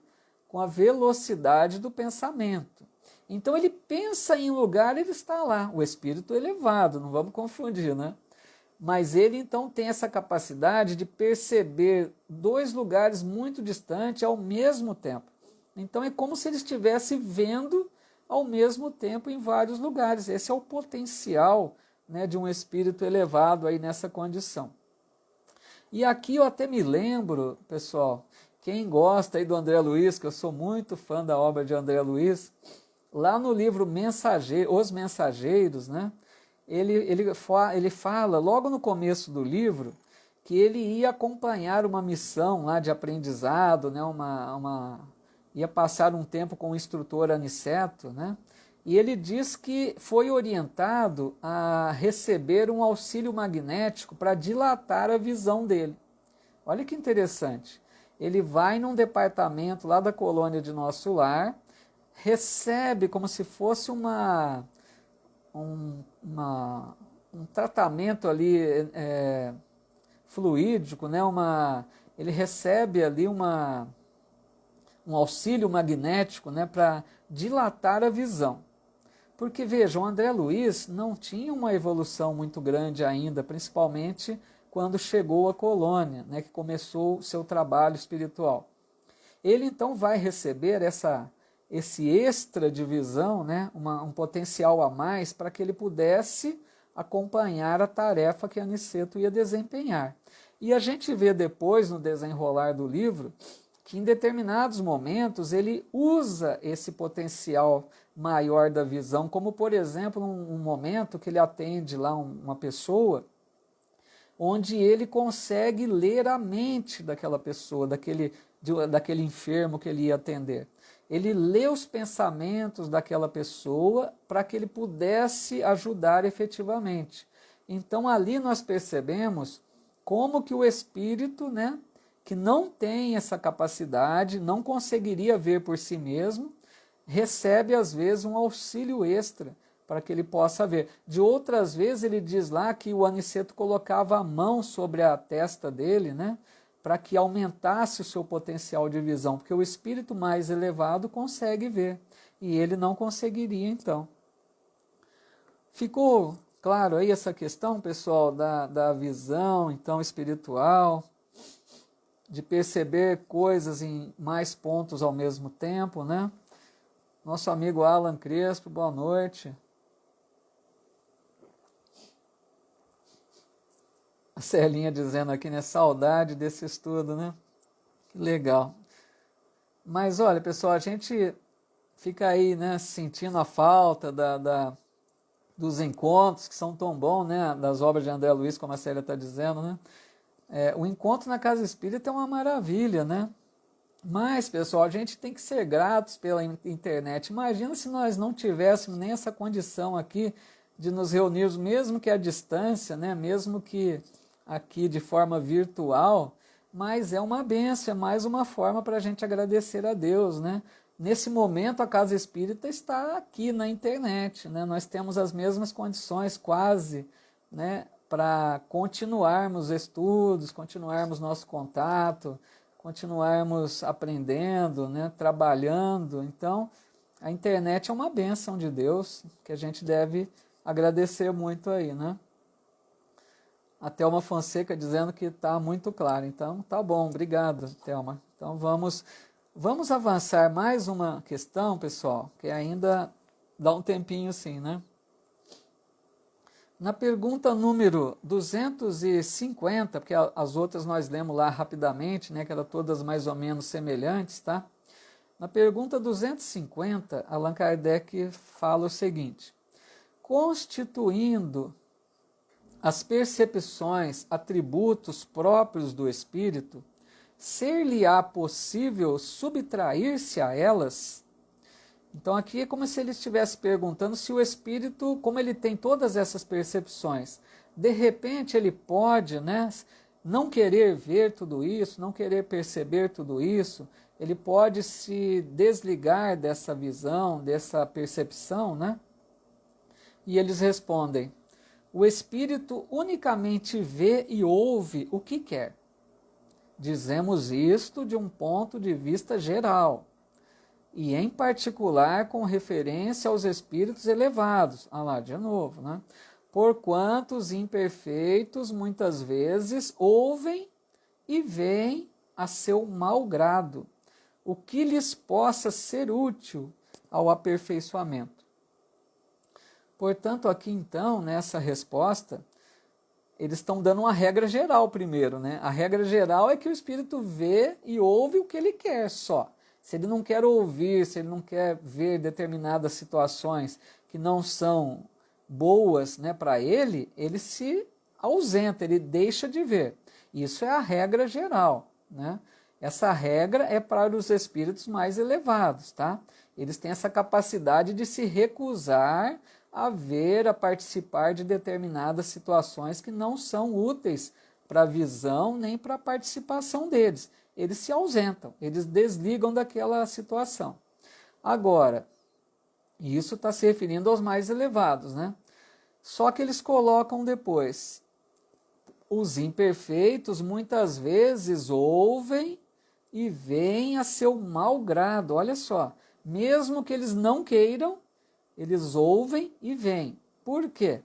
com a velocidade do pensamento. Então ele pensa em lugar, ele está lá, o espírito elevado, não vamos confundir, né? Mas ele então tem essa capacidade de perceber 2 lugares muito distantes ao mesmo tempo. Então é como se ele estivesse vendo ao mesmo tempo em vários lugares. Esse é o potencial, né, de um espírito elevado aí nessa condição. E aqui eu até me lembro, pessoal, quem gosta aí do André Luiz, que eu sou muito fã da obra de André Luiz, lá no livro Os Mensageiros, né, ele fala logo no começo do livro que ele ia acompanhar uma missão lá de aprendizado, né, uma ia passar um tempo com o instrutor Aniceto, né? E ele diz que foi orientado a receber um auxílio magnético para dilatar a visão dele. Olha que interessante. Ele vai num departamento lá da colônia de Nosso Lar, recebe como se fosse um tratamento ali fluídico, né? Ele recebe ali um auxílio magnético, né? Para dilatar a visão. Porque, vejam, o André Luiz não tinha uma evolução muito grande ainda, principalmente quando chegou à colônia, né, que começou o seu trabalho espiritual. Ele, então, vai receber esse extra de visão, né, um potencial a mais, para que ele pudesse acompanhar a tarefa que Aniceto ia desempenhar. E a gente vê depois, no desenrolar do livro, que em determinados momentos ele usa esse potencial maior da visão, como por exemplo um momento que ele atende lá uma pessoa, onde ele consegue ler a mente daquela pessoa, daquele enfermo que ele ia atender. Ele lê os pensamentos daquela pessoa para que ele pudesse ajudar efetivamente. Então ali nós percebemos como que o espírito, né, que não tem essa capacidade, não conseguiria ver por si mesmo, recebe às vezes um auxílio extra para que ele possa ver. De outras vezes ele diz lá que o Aniceto colocava a mão sobre a testa dele, né, para que aumentasse o seu potencial de visão, porque o espírito mais elevado consegue ver, e ele não conseguiria então. Ficou claro aí essa questão, pessoal, da visão então espiritual, de perceber coisas em mais pontos ao mesmo tempo, né? Nosso amigo Alan Crespo, boa noite. A Celinha dizendo aqui, né? Saudade desse estudo, né? Que legal. Mas olha, pessoal, a gente fica aí, né? Sentindo a falta dos encontros que são tão bons, né? Das obras de André Luiz, como a Célia está dizendo, né? O encontro na casa espírita é uma maravilha, né? Mas, pessoal, a gente tem que ser gratos pela internet. Imagina se nós não tivéssemos nem essa condição aqui de nos reunirmos, mesmo que à distância, né? Mesmo que aqui de forma virtual, mas é uma bênção, é mais uma forma para a gente agradecer a Deus, né? Nesse momento a Casa Espírita está aqui na internet, né? Nós temos as mesmas condições quase, né? Para continuarmos estudos, continuarmos nosso contato, continuarmos aprendendo, né? Trabalhando. Então, a internet é uma bênção de Deus que a gente deve agradecer muito aí, né? A Thelma Fonseca dizendo que está muito claro. Então, tá bom, obrigado, Thelma. Então, vamos avançar mais uma questão, pessoal, que ainda dá um tempinho sim, né? Na pergunta número 250, porque as outras nós lemos lá rapidamente, né, que eram todas mais ou menos semelhantes, tá? Na pergunta 250, Allan Kardec fala o seguinte: constituindo as percepções atributos próprios do espírito, ser-lhe-á possível subtrair-se a elas? Então aqui é como se ele estivesse perguntando se o espírito, como ele tem todas essas percepções, de repente ele pode, né, não querer ver tudo isso, não querer perceber tudo isso, ele pode se desligar dessa visão, dessa percepção, né? E eles respondem: o espírito unicamente vê e ouve o que quer. Dizemos isto de um ponto de vista geral, e em particular com referência aos espíritos elevados. Ah lá, de novo, né? Porquanto os imperfeitos muitas vezes ouvem e veem a seu mau grado, o que lhes possa ser útil ao aperfeiçoamento. Portanto, aqui então, nessa resposta, eles estão dando uma regra geral primeiro, né? A regra geral é que o espírito vê e ouve o que ele quer só. Se ele não quer ouvir, se ele não quer ver determinadas situações que não são boas, né, para ele, ele se ausenta, ele deixa de ver. Isso é a regra geral, né? Essa regra é para os espíritos mais elevados, tá? Eles têm essa capacidade de se recusar a ver, a participar de determinadas situações que não são úteis para a visão nem para a participação deles. Eles se ausentam, eles desligam daquela situação. Agora, isso está se referindo aos mais elevados, né? Só que eles colocam depois, os imperfeitos muitas vezes ouvem e veem a seu mau grado. Olha só, mesmo que eles não queiram, eles ouvem e veem. Por quê?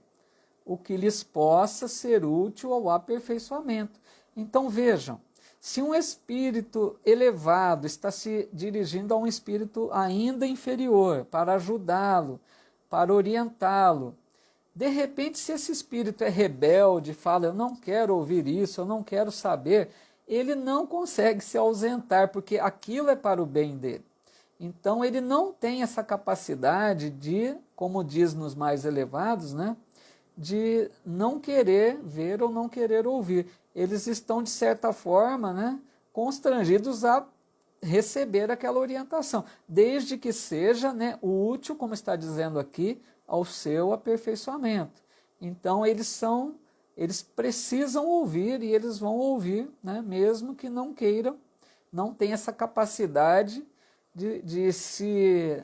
O que lhes possa ser útil ao aperfeiçoamento. Então vejam, se um espírito elevado está se dirigindo a um espírito ainda inferior para ajudá-lo, para orientá-lo, de repente, se esse espírito é rebelde, fala, eu não quero ouvir isso, eu não quero saber, ele não consegue se ausentar, porque aquilo é para o bem dele. Então, ele não tem essa capacidade de, como diz nos mais elevados, né, de não querer ver ou não querer ouvir. Eles estão, de certa forma, né, constrangidos a receber aquela orientação, desde que seja, né, útil, como está dizendo aqui, ao seu aperfeiçoamento. Então eles precisam ouvir e eles vão ouvir, né, mesmo que não queiram, não tem essa capacidade de se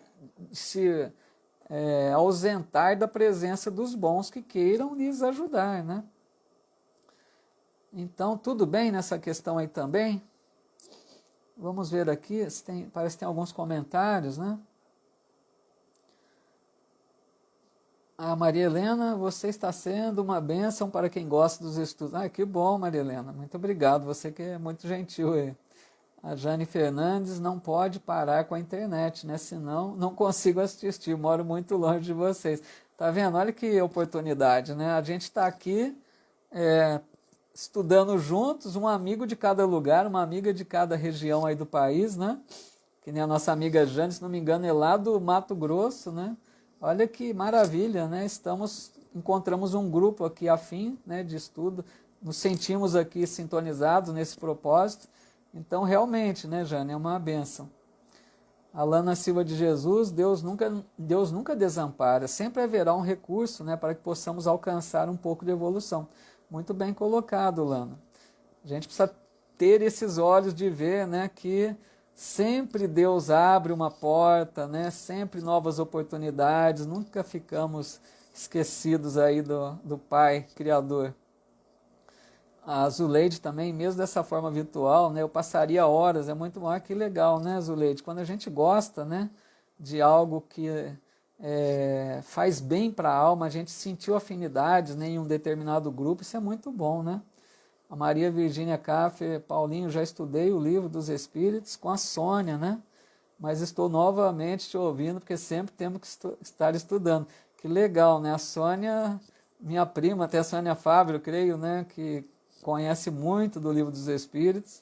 ausentar da presença dos bons que queiram lhes ajudar, né? Então, tudo bem nessa questão aí também? Vamos ver aqui, parece que tem alguns comentários, né? A Maria Helena, você está sendo uma bênção para quem gosta dos estudos. Ah, que bom, Maria Helena, muito obrigado, você que é muito gentil aí. A Jane Fernandes, não pode parar com a internet, né? Senão não consigo assistir, moro muito longe de vocês. Tá vendo? Olha que oportunidade, né? A gente está aqui estudando juntos, um amigo de cada lugar, uma amiga de cada região aí do país, né? Que nem a nossa amiga Jane, se não me engano, é lá do Mato Grosso, né? Olha que maravilha, né? Encontramos um grupo aqui afim, né, de estudo, nos sentimos aqui sintonizados nesse propósito. Então, realmente, né, Jane, é uma bênção. Alana Silva de Jesus, Deus nunca desampara, sempre haverá um recurso, né, para que possamos alcançar um pouco de evolução. Muito bem colocado, Lana. A gente precisa ter esses olhos de ver, né, que sempre Deus abre uma porta, né, sempre novas oportunidades, nunca ficamos esquecidos aí do Pai Criador. A Zuleide também, mesmo dessa forma virtual, né, eu passaria horas, é muito maior, que legal, né, Zuleide? Quando a gente gosta, né, de algo que faz bem para a alma, a gente sentiu afinidades, né, em um determinado grupo, isso é muito bom, né? A Maria Virgínia Café, Paulinho, já estudei o livro dos Espíritos com a Sônia, né? Mas estou novamente te ouvindo, porque sempre temos que estar estudando. Que legal, né? A Sônia, minha prima, até a Sônia Fábio, eu creio, né? Que conhece muito do livro dos Espíritos,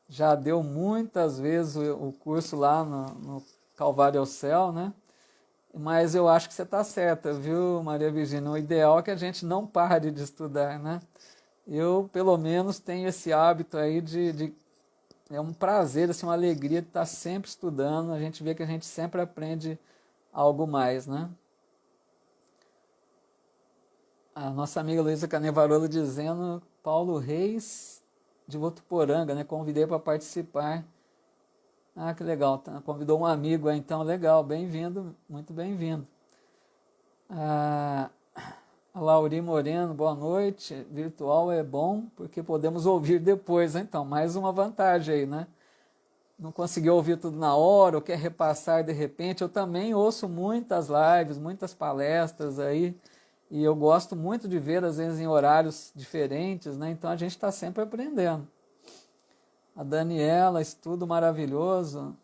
já deu muitas vezes o curso lá no Calvário ao Céu, né? Mas eu acho que você está certa, viu, Maria Virgínia? O ideal é que a gente não pare de estudar, né? Eu, pelo menos, tenho esse hábito aí é um prazer, assim, uma alegria de estar sempre estudando, a gente vê que a gente sempre aprende algo mais, né? A nossa amiga Luísa Canevarolo dizendo, Paulo Reis de Votuporanga, né? Convidei para participar. Ah, que legal, convidou um amigo aí, então, legal, bem-vindo, muito bem-vindo. A Lauri Moreno, boa noite. Virtual é bom porque podemos ouvir depois, então, mais uma vantagem aí, né? Não conseguiu ouvir tudo na hora ou quer repassar de repente. Eu também ouço muitas lives, muitas palestras aí, e eu gosto muito de ver, às vezes, em horários diferentes, né? Então a gente está sempre aprendendo. A Daniela, estudo maravilhoso.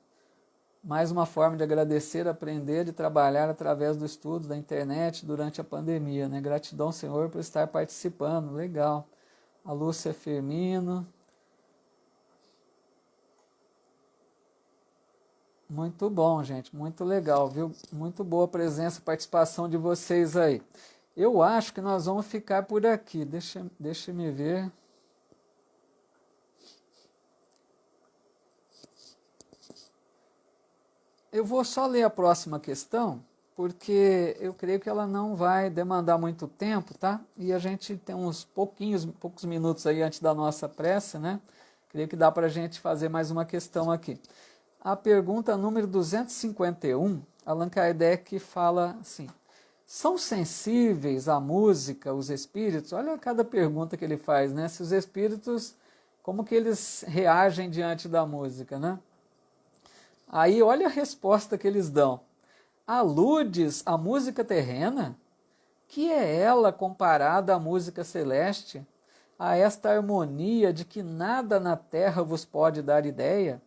Mais uma forma de agradecer, aprender e trabalhar através do estudo da internet durante a pandemia, né? Gratidão, Senhor, por estar participando. Legal. A Lúcia Firmino. Muito bom, gente. Muito legal, viu? Muito boa a presença e participação de vocês aí. Eu acho que nós vamos ficar por aqui. Deixa me ver. eu vou só ler a próxima questão, porque eu creio que ela não vai demandar muito tempo, tá? E a gente tem uns poucos minutos aí antes da nossa prece, né? Creio que dá para a gente fazer mais uma questão aqui. A pergunta número 251, Allan Kardec fala assim: são sensíveis à música os espíritos? Olha cada pergunta que ele faz, né? Se os espíritos, como que eles reagem diante da música, né? Aí olha a resposta que eles dão. Aludes à música terrena? Que é ela comparada à música celeste? A esta harmonia de que nada na terra vos pode dar ideia?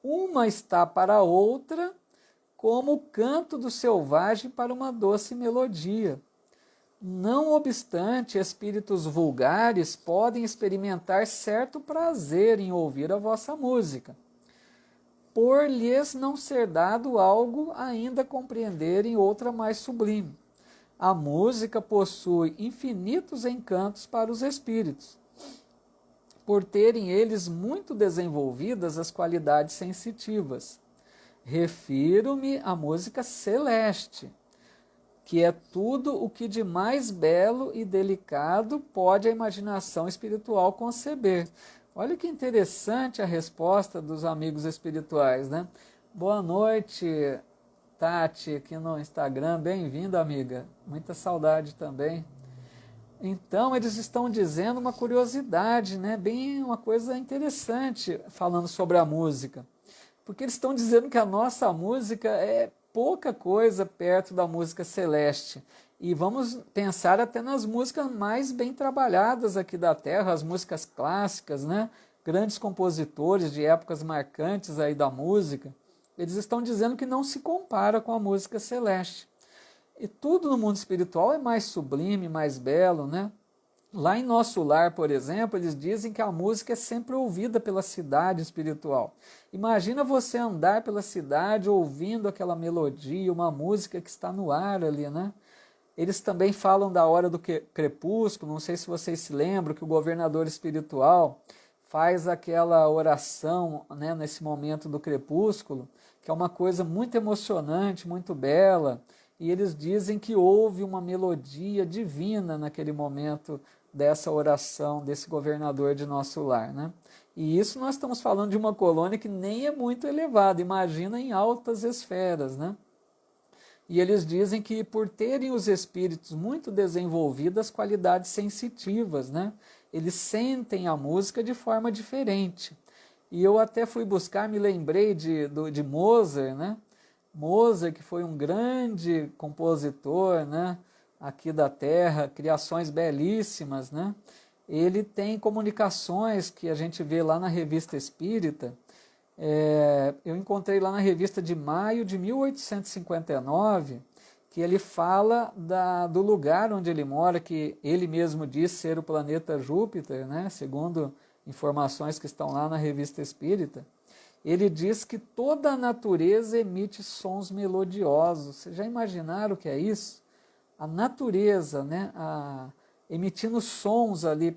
Uma está para a outra como o canto do selvagem para uma doce melodia. Não obstante, espíritos vulgares podem experimentar certo prazer em ouvir a vossa música, por lhes não ser dado algo ainda compreenderem outra mais sublime. A música possui infinitos encantos para os espíritos, por terem eles muito desenvolvidas as qualidades sensitivas. Refiro-me à música celeste, que é tudo o que de mais belo e delicado pode a imaginação espiritual conceber. Olha que interessante a resposta dos amigos espirituais, né? Boa noite, Tati, aqui no Instagram. Bem-vinda, amiga. Muita saudade também. Então, eles estão dizendo uma curiosidade, né? Bem uma coisa interessante, falando sobre a música. Porque eles estão dizendo que a nossa música é pouca coisa perto da música celeste. E vamos pensar até nas músicas mais bem trabalhadas aqui da Terra, as músicas clássicas, né? Grandes compositores de épocas marcantes aí da música. Eles estão dizendo que não se compara com a música celeste. E tudo no mundo espiritual é mais sublime, mais belo, né? Lá em Nosso Lar, por exemplo, eles dizem que a música é sempre ouvida pela cidade espiritual. Imagina você andar pela cidade ouvindo aquela melodia, uma música que está no ar ali, né? Eles também falam da hora do crepúsculo, não sei se vocês se lembram, que o governador espiritual faz aquela oração, né, nesse momento do crepúsculo, que é uma coisa muito emocionante, muito bela, e eles dizem que houve uma melodia divina naquele momento dessa oração desse governador de Nosso Lar, né? E isso nós estamos falando de uma colônia que nem é muito elevada, imagina em altas esferas, né? E eles dizem que por terem os espíritos muito desenvolvidas qualidades sensitivas, né? Eles sentem a música de forma diferente. E eu até fui buscar, me lembrei de Mozart, né? Mozart, que foi um grande compositor, né? Aqui da Terra, criações belíssimas, né? Ele tem comunicações que a gente vê lá na Revista Espírita. Eu encontrei lá na revista de maio de 1859, que ele fala do lugar onde ele mora, que ele mesmo diz ser o planeta Júpiter, né? Segundo informações que estão lá na Revista Espírita. Ele diz que toda a natureza emite sons melodiosos. Vocês já imaginaram o que é isso? A natureza, né? Emitindo sons ali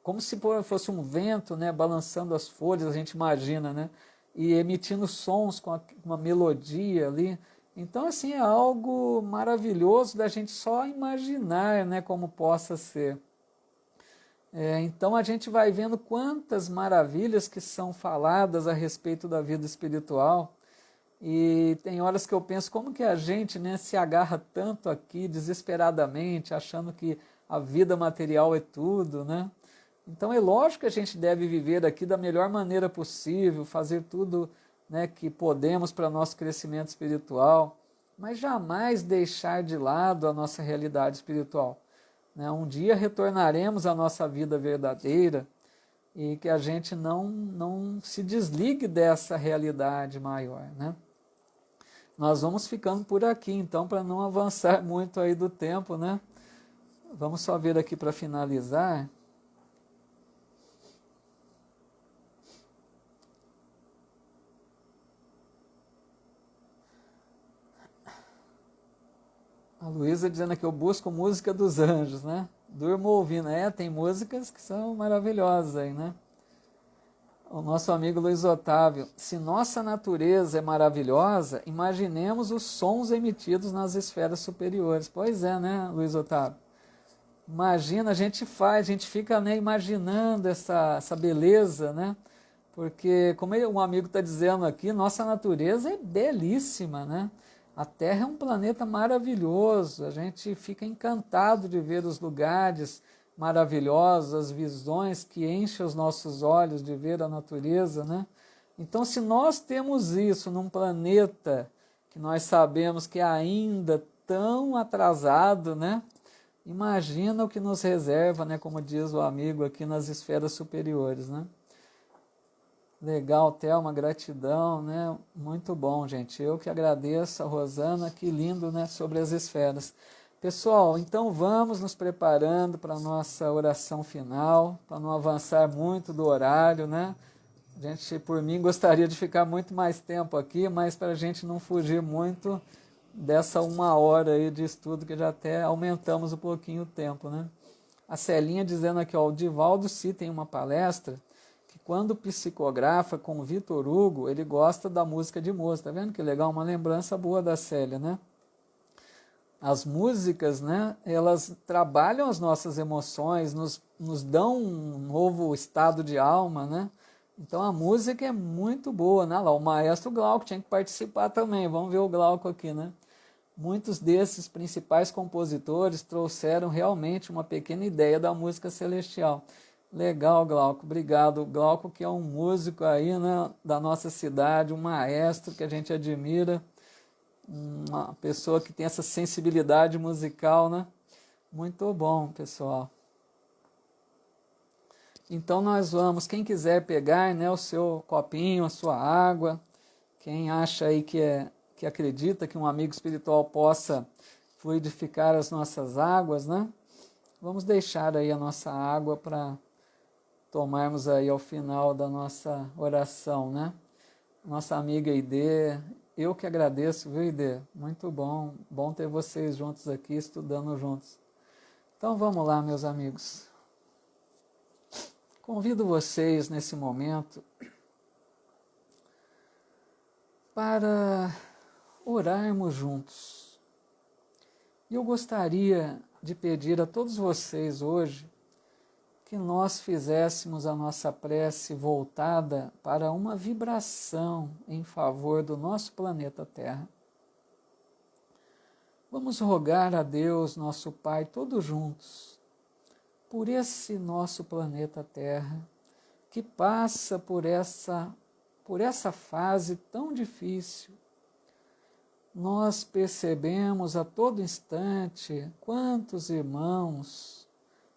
como se fosse um vento, né, balançando as folhas, a gente imagina, né, e emitindo sons com uma melodia ali. Então, assim, é algo maravilhoso da gente só imaginar, né, como possa ser. Então, a gente vai vendo quantas maravilhas que são faladas a respeito da vida espiritual. E tem horas que eu penso como que a gente, né, se agarra tanto aqui desesperadamente, achando que a vida material é tudo, né? Então é lógico que a gente deve viver aqui da melhor maneira possível, fazer tudo, né, que podemos para nosso crescimento espiritual, mas jamais deixar de lado a nossa realidade espiritual, né? Um dia retornaremos à nossa vida verdadeira e que a gente não se desligue dessa realidade maior, né? Nós vamos ficando por aqui, então, para não avançar muito aí do tempo, né? Vamos só ver aqui para finalizar. A Luísa dizendo aqui, eu busco música dos anjos, né? Durmo ouvindo. Tem músicas que são maravilhosas aí, né? O nosso amigo Luiz Otávio, se nossa natureza é maravilhosa, imaginemos os sons emitidos nas esferas superiores. Pois é, né, Luiz Otávio? Imagina, a gente fica, né, imaginando essa beleza, né? Porque, como um amigo está dizendo aqui, nossa natureza é belíssima, né? A Terra é um planeta maravilhoso, a gente fica encantado de ver os lugares maravilhosos, as visões que enchem os nossos olhos de ver a natureza, né? Então, se nós temos isso num planeta que nós sabemos que é ainda tão atrasado, né? Imagina o que nos reserva, né? Como diz o amigo aqui nas esferas superiores, né? Legal, Thelma, gratidão, né? Muito bom, gente. Eu que agradeço a Rosana, que lindo, né? Sobre as esferas. Pessoal, então vamos nos preparando para a nossa oração final, para não avançar muito do horário, né? A gente, por mim, gostaria de ficar muito mais tempo aqui, mas para a gente não fugir muito dessa 1 hora aí de estudo, que já até aumentamos um pouquinho o tempo, né? A Celinha dizendo aqui, ó, o Divaldo cita em uma palestra que quando psicografa com o Vitor Hugo, ele gosta da música de Mozart. Tá vendo que legal? Uma lembrança boa da Célia, né? As músicas, né, elas trabalham as nossas emoções, nos dão um novo estado de alma, né? Então a música é muito boa, né? Lá, o maestro Glauco tinha que participar também, vamos ver o Glauco aqui, né? Muitos desses principais compositores trouxeram realmente uma pequena ideia da música celestial. Legal, Glauco, obrigado. O Glauco, que é um músico aí, né, da nossa cidade, um maestro que a gente admira, uma pessoa que tem essa sensibilidade musical, né? Muito bom, pessoal. Então nós vamos, quem quiser pegar, né, o seu copinho, a sua água, quem acha aí que acredita que um amigo espiritual possa fluidificar as nossas águas, né? Vamos deixar aí a nossa água para tomarmos aí ao final da nossa oração, né? Nossa amiga Ide, eu que agradeço, viu, Ide? Muito bom, bom ter vocês juntos aqui, estudando juntos. Então vamos lá, meus amigos. Convido vocês nesse momento para orarmos juntos. E eu gostaria de pedir a todos vocês hoje que nós fizéssemos a nossa prece voltada para uma vibração em favor do nosso planeta Terra. Vamos rogar a Deus, nosso Pai, todos juntos, por esse nosso planeta Terra, que passa por essa fase tão difícil. Nós percebemos a todo instante quantos irmãos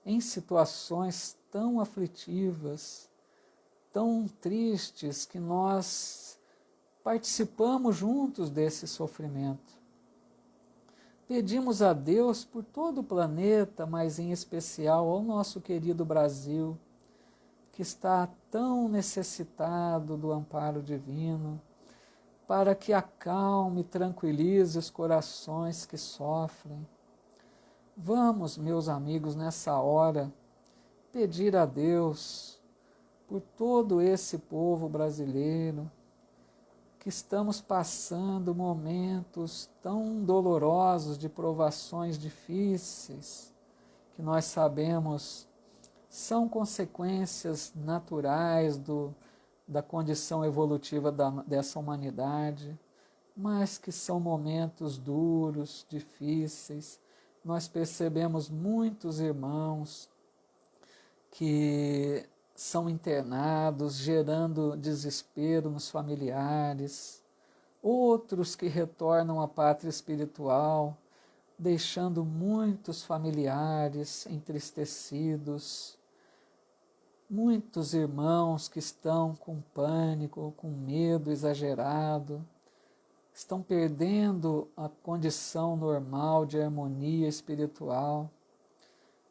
em situações tão aflitivas, tão tristes, que nós participamos juntos desse sofrimento. Pedimos a Deus por todo o planeta, mas em especial ao nosso querido Brasil, que está tão necessitado do amparo divino, para que acalme e tranquilize os corações que sofrem. Vamos, meus amigos, nessa hora, pedir a Deus por todo esse povo brasileiro, que estamos passando momentos tão dolorosos de provações difíceis, que nós sabemos são consequências naturais da condição evolutiva dessa humanidade, mas que são momentos duros, difíceis. Nós percebemos muitos irmãos que são internados, gerando desespero nos familiares, outros que retornam à pátria espiritual, deixando muitos familiares entristecidos, muitos irmãos que estão com pânico, com medo exagerado, estão perdendo a condição normal de harmonia espiritual.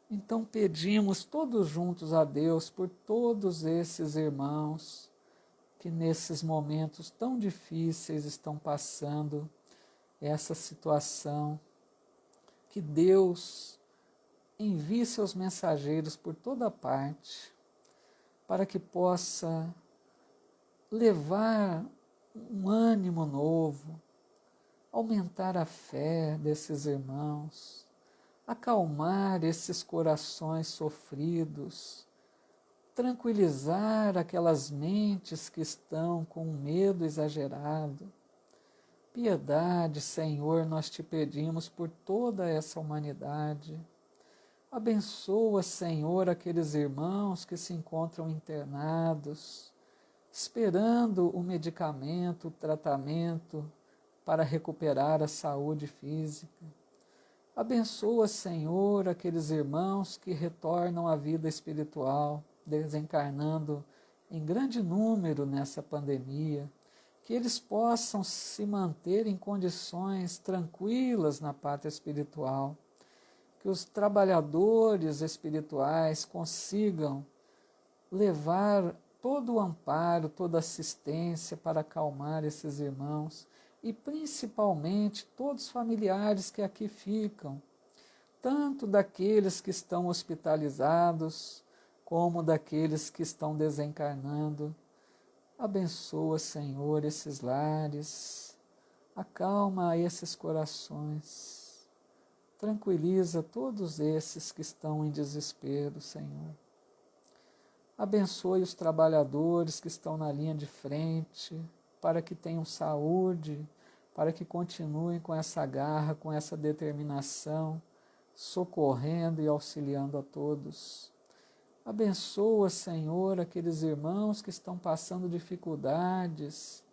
Então pedimos todos juntos a Deus por todos esses irmãos que nesses momentos tão difíceis estão passando essa situação, que Deus envie seus mensageiros por toda parte, para que possa levar um ânimo novo, aumentar a fé desses irmãos, acalmar esses corações sofridos, tranquilizar aquelas mentes que estão com medo exagerado. Piedade, Senhor, nós te pedimos por toda essa humanidade. Abençoa, Senhor, aqueles irmãos que se encontram internados, esperando o medicamento, o tratamento para recuperar a saúde física. Abençoa, Senhor, aqueles irmãos que retornam à vida espiritual, desencarnando em grande número nessa pandemia, que eles possam se manter em condições tranquilas na pátria espiritual, que os trabalhadores espirituais consigam levar todo o amparo, toda a assistência para acalmar esses irmãos e principalmente todos os familiares que aqui ficam, tanto daqueles que estão hospitalizados como daqueles que estão desencarnando. Abençoa, Senhor, esses lares, acalma esses corações, tranquiliza todos esses que estão em desespero, Senhor. Abençoe os trabalhadores que estão na linha de frente, para que tenham saúde, para que continuem com essa garra, com essa determinação, socorrendo e auxiliando a todos. Abençoa, Senhor, aqueles irmãos que estão passando dificuldades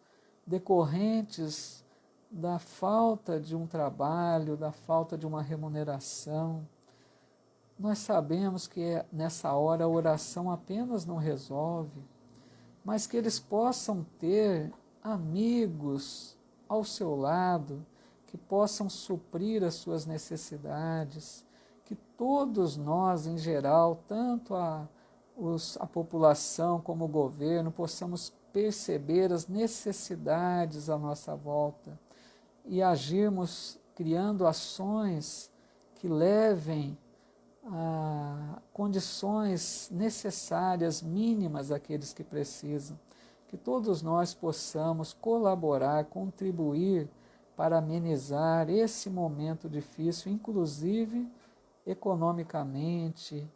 decorrentes da falta de um trabalho, da falta de uma remuneração. Nós sabemos que nessa hora a oração apenas não resolve, mas que eles possam ter amigos ao seu lado, que possam suprir as suas necessidades, que todos nós, em geral, tanto a população como o governo, possamos perceber as necessidades à nossa volta e agirmos criando ações que levem a condições necessárias, mínimas àqueles que precisam. Que todos nós possamos colaborar, contribuir para amenizar esse momento difícil, inclusive economicamente,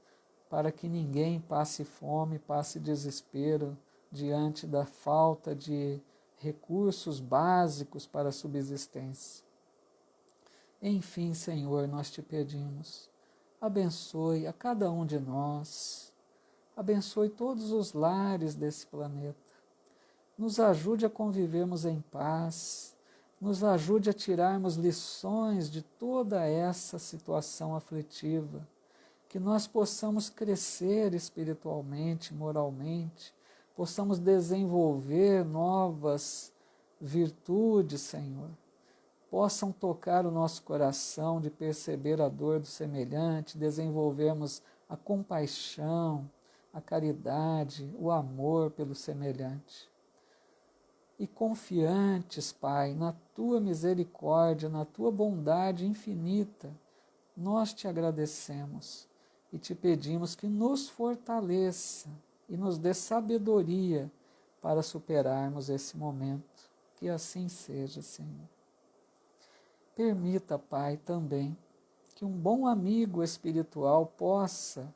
para que ninguém passe fome, passe desespero diante da falta de recursos básicos para a subsistência. Enfim, Senhor, nós te pedimos, abençoe a cada um de nós, abençoe todos os lares desse planeta, nos ajude a convivermos em paz, nos ajude a tirarmos lições de toda essa situação aflitiva, que nós possamos crescer espiritualmente, moralmente, possamos desenvolver novas virtudes, Senhor, possam tocar o nosso coração de perceber a dor do semelhante, desenvolvermos a compaixão, a caridade, o amor pelo semelhante. E confiantes, Pai, na Tua misericórdia, na Tua bondade infinita, nós te agradecemos e te pedimos que nos fortaleça e nos dê sabedoria para superarmos esse momento. Que assim seja, Senhor. Permita, Pai, também que um bom amigo espiritual possa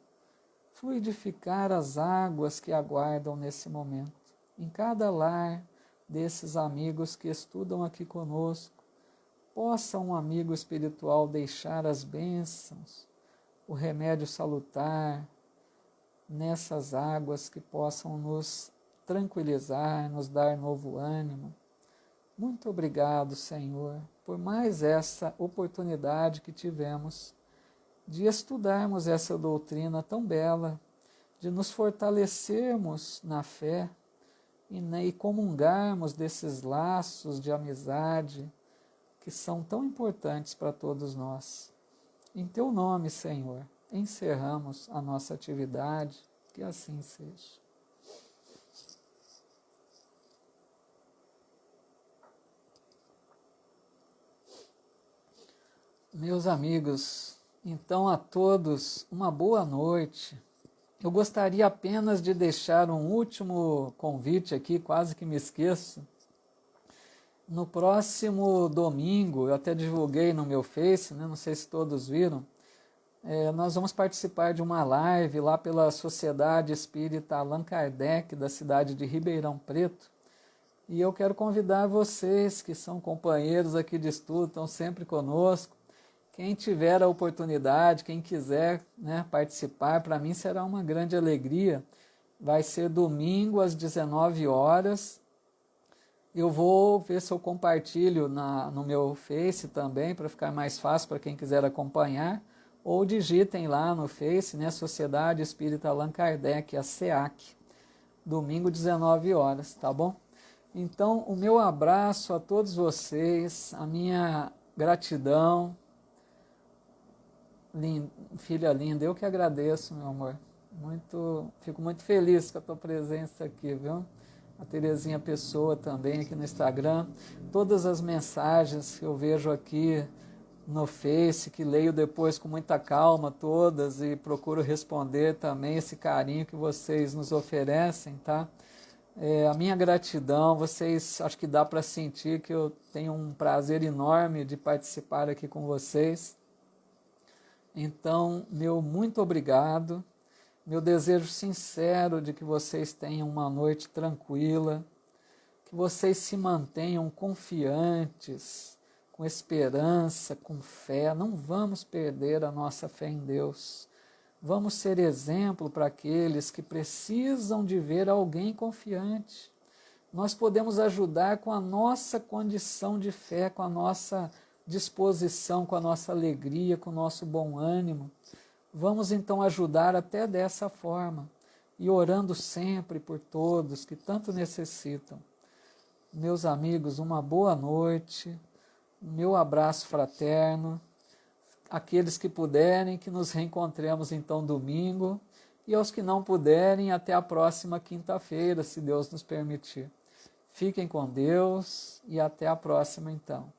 fluidificar as águas que aguardam nesse momento, em cada lar desses amigos que estudam aqui conosco. Possa um amigo espiritual deixar as bênçãos, o remédio salutar nessas águas que possam nos tranquilizar, nos dar novo ânimo. Muito obrigado, Senhor, por mais essa oportunidade que tivemos de estudarmos essa doutrina tão bela, de nos fortalecermos na fé e comungarmos desses laços de amizade que são tão importantes para todos nós. Em Teu nome, Senhor, encerramos a nossa atividade, que assim seja. Meus amigos, então a todos uma boa noite eu gostaria apenas de deixar um último convite aqui, quase que me esqueço. No próximo domingo, eu até divulguei no meu Face, né, não sei se todos viram, nós vamos participar de uma live lá pela Sociedade Espírita Allan Kardec, da cidade de Ribeirão Preto, e eu quero convidar vocês, que são companheiros aqui de estudo, estão sempre conosco, quem tiver a oportunidade, quem quiser, né, participar, para mim será uma grande alegria. Vai ser domingo às 19 horas, eu vou ver se eu compartilho no meu Face também, para ficar mais fácil para quem quiser acompanhar, ou digitem lá no Face, né, Sociedade Espírita Allan Kardec, a SEAC, domingo 19 horas, tá bom? Então, o meu abraço a todos vocês, a minha gratidão, filha linda, eu que agradeço, meu amor, fico muito feliz com a tua presença aqui, viu? A Terezinha Pessoa também aqui no Instagram, todas as mensagens que eu vejo aqui no Face, que leio depois com muita calma todas e procuro responder também esse carinho que vocês nos oferecem, tá? A minha gratidão, vocês, acho que dá para sentir que eu tenho um prazer enorme de participar aqui com vocês. Então, meu muito obrigado. Meu desejo sincero de que vocês tenham uma noite tranquila, que vocês se mantenham confiantes, com esperança, com fé. Não vamos perder a nossa fé em Deus. Vamos ser exemplo para aqueles que precisam de ver alguém confiante. Nós podemos ajudar com a nossa condição de fé, com a nossa disposição, com a nossa alegria, com o nosso bom ânimo. Vamos então ajudar até dessa forma, e orando sempre por todos que tanto necessitam. Meus amigos, uma boa noite, meu abraço fraterno, aqueles que puderem, que nos reencontremos então domingo, e aos que não puderem, até a próxima quinta-feira, se Deus nos permitir. Fiquem com Deus e até a próxima então.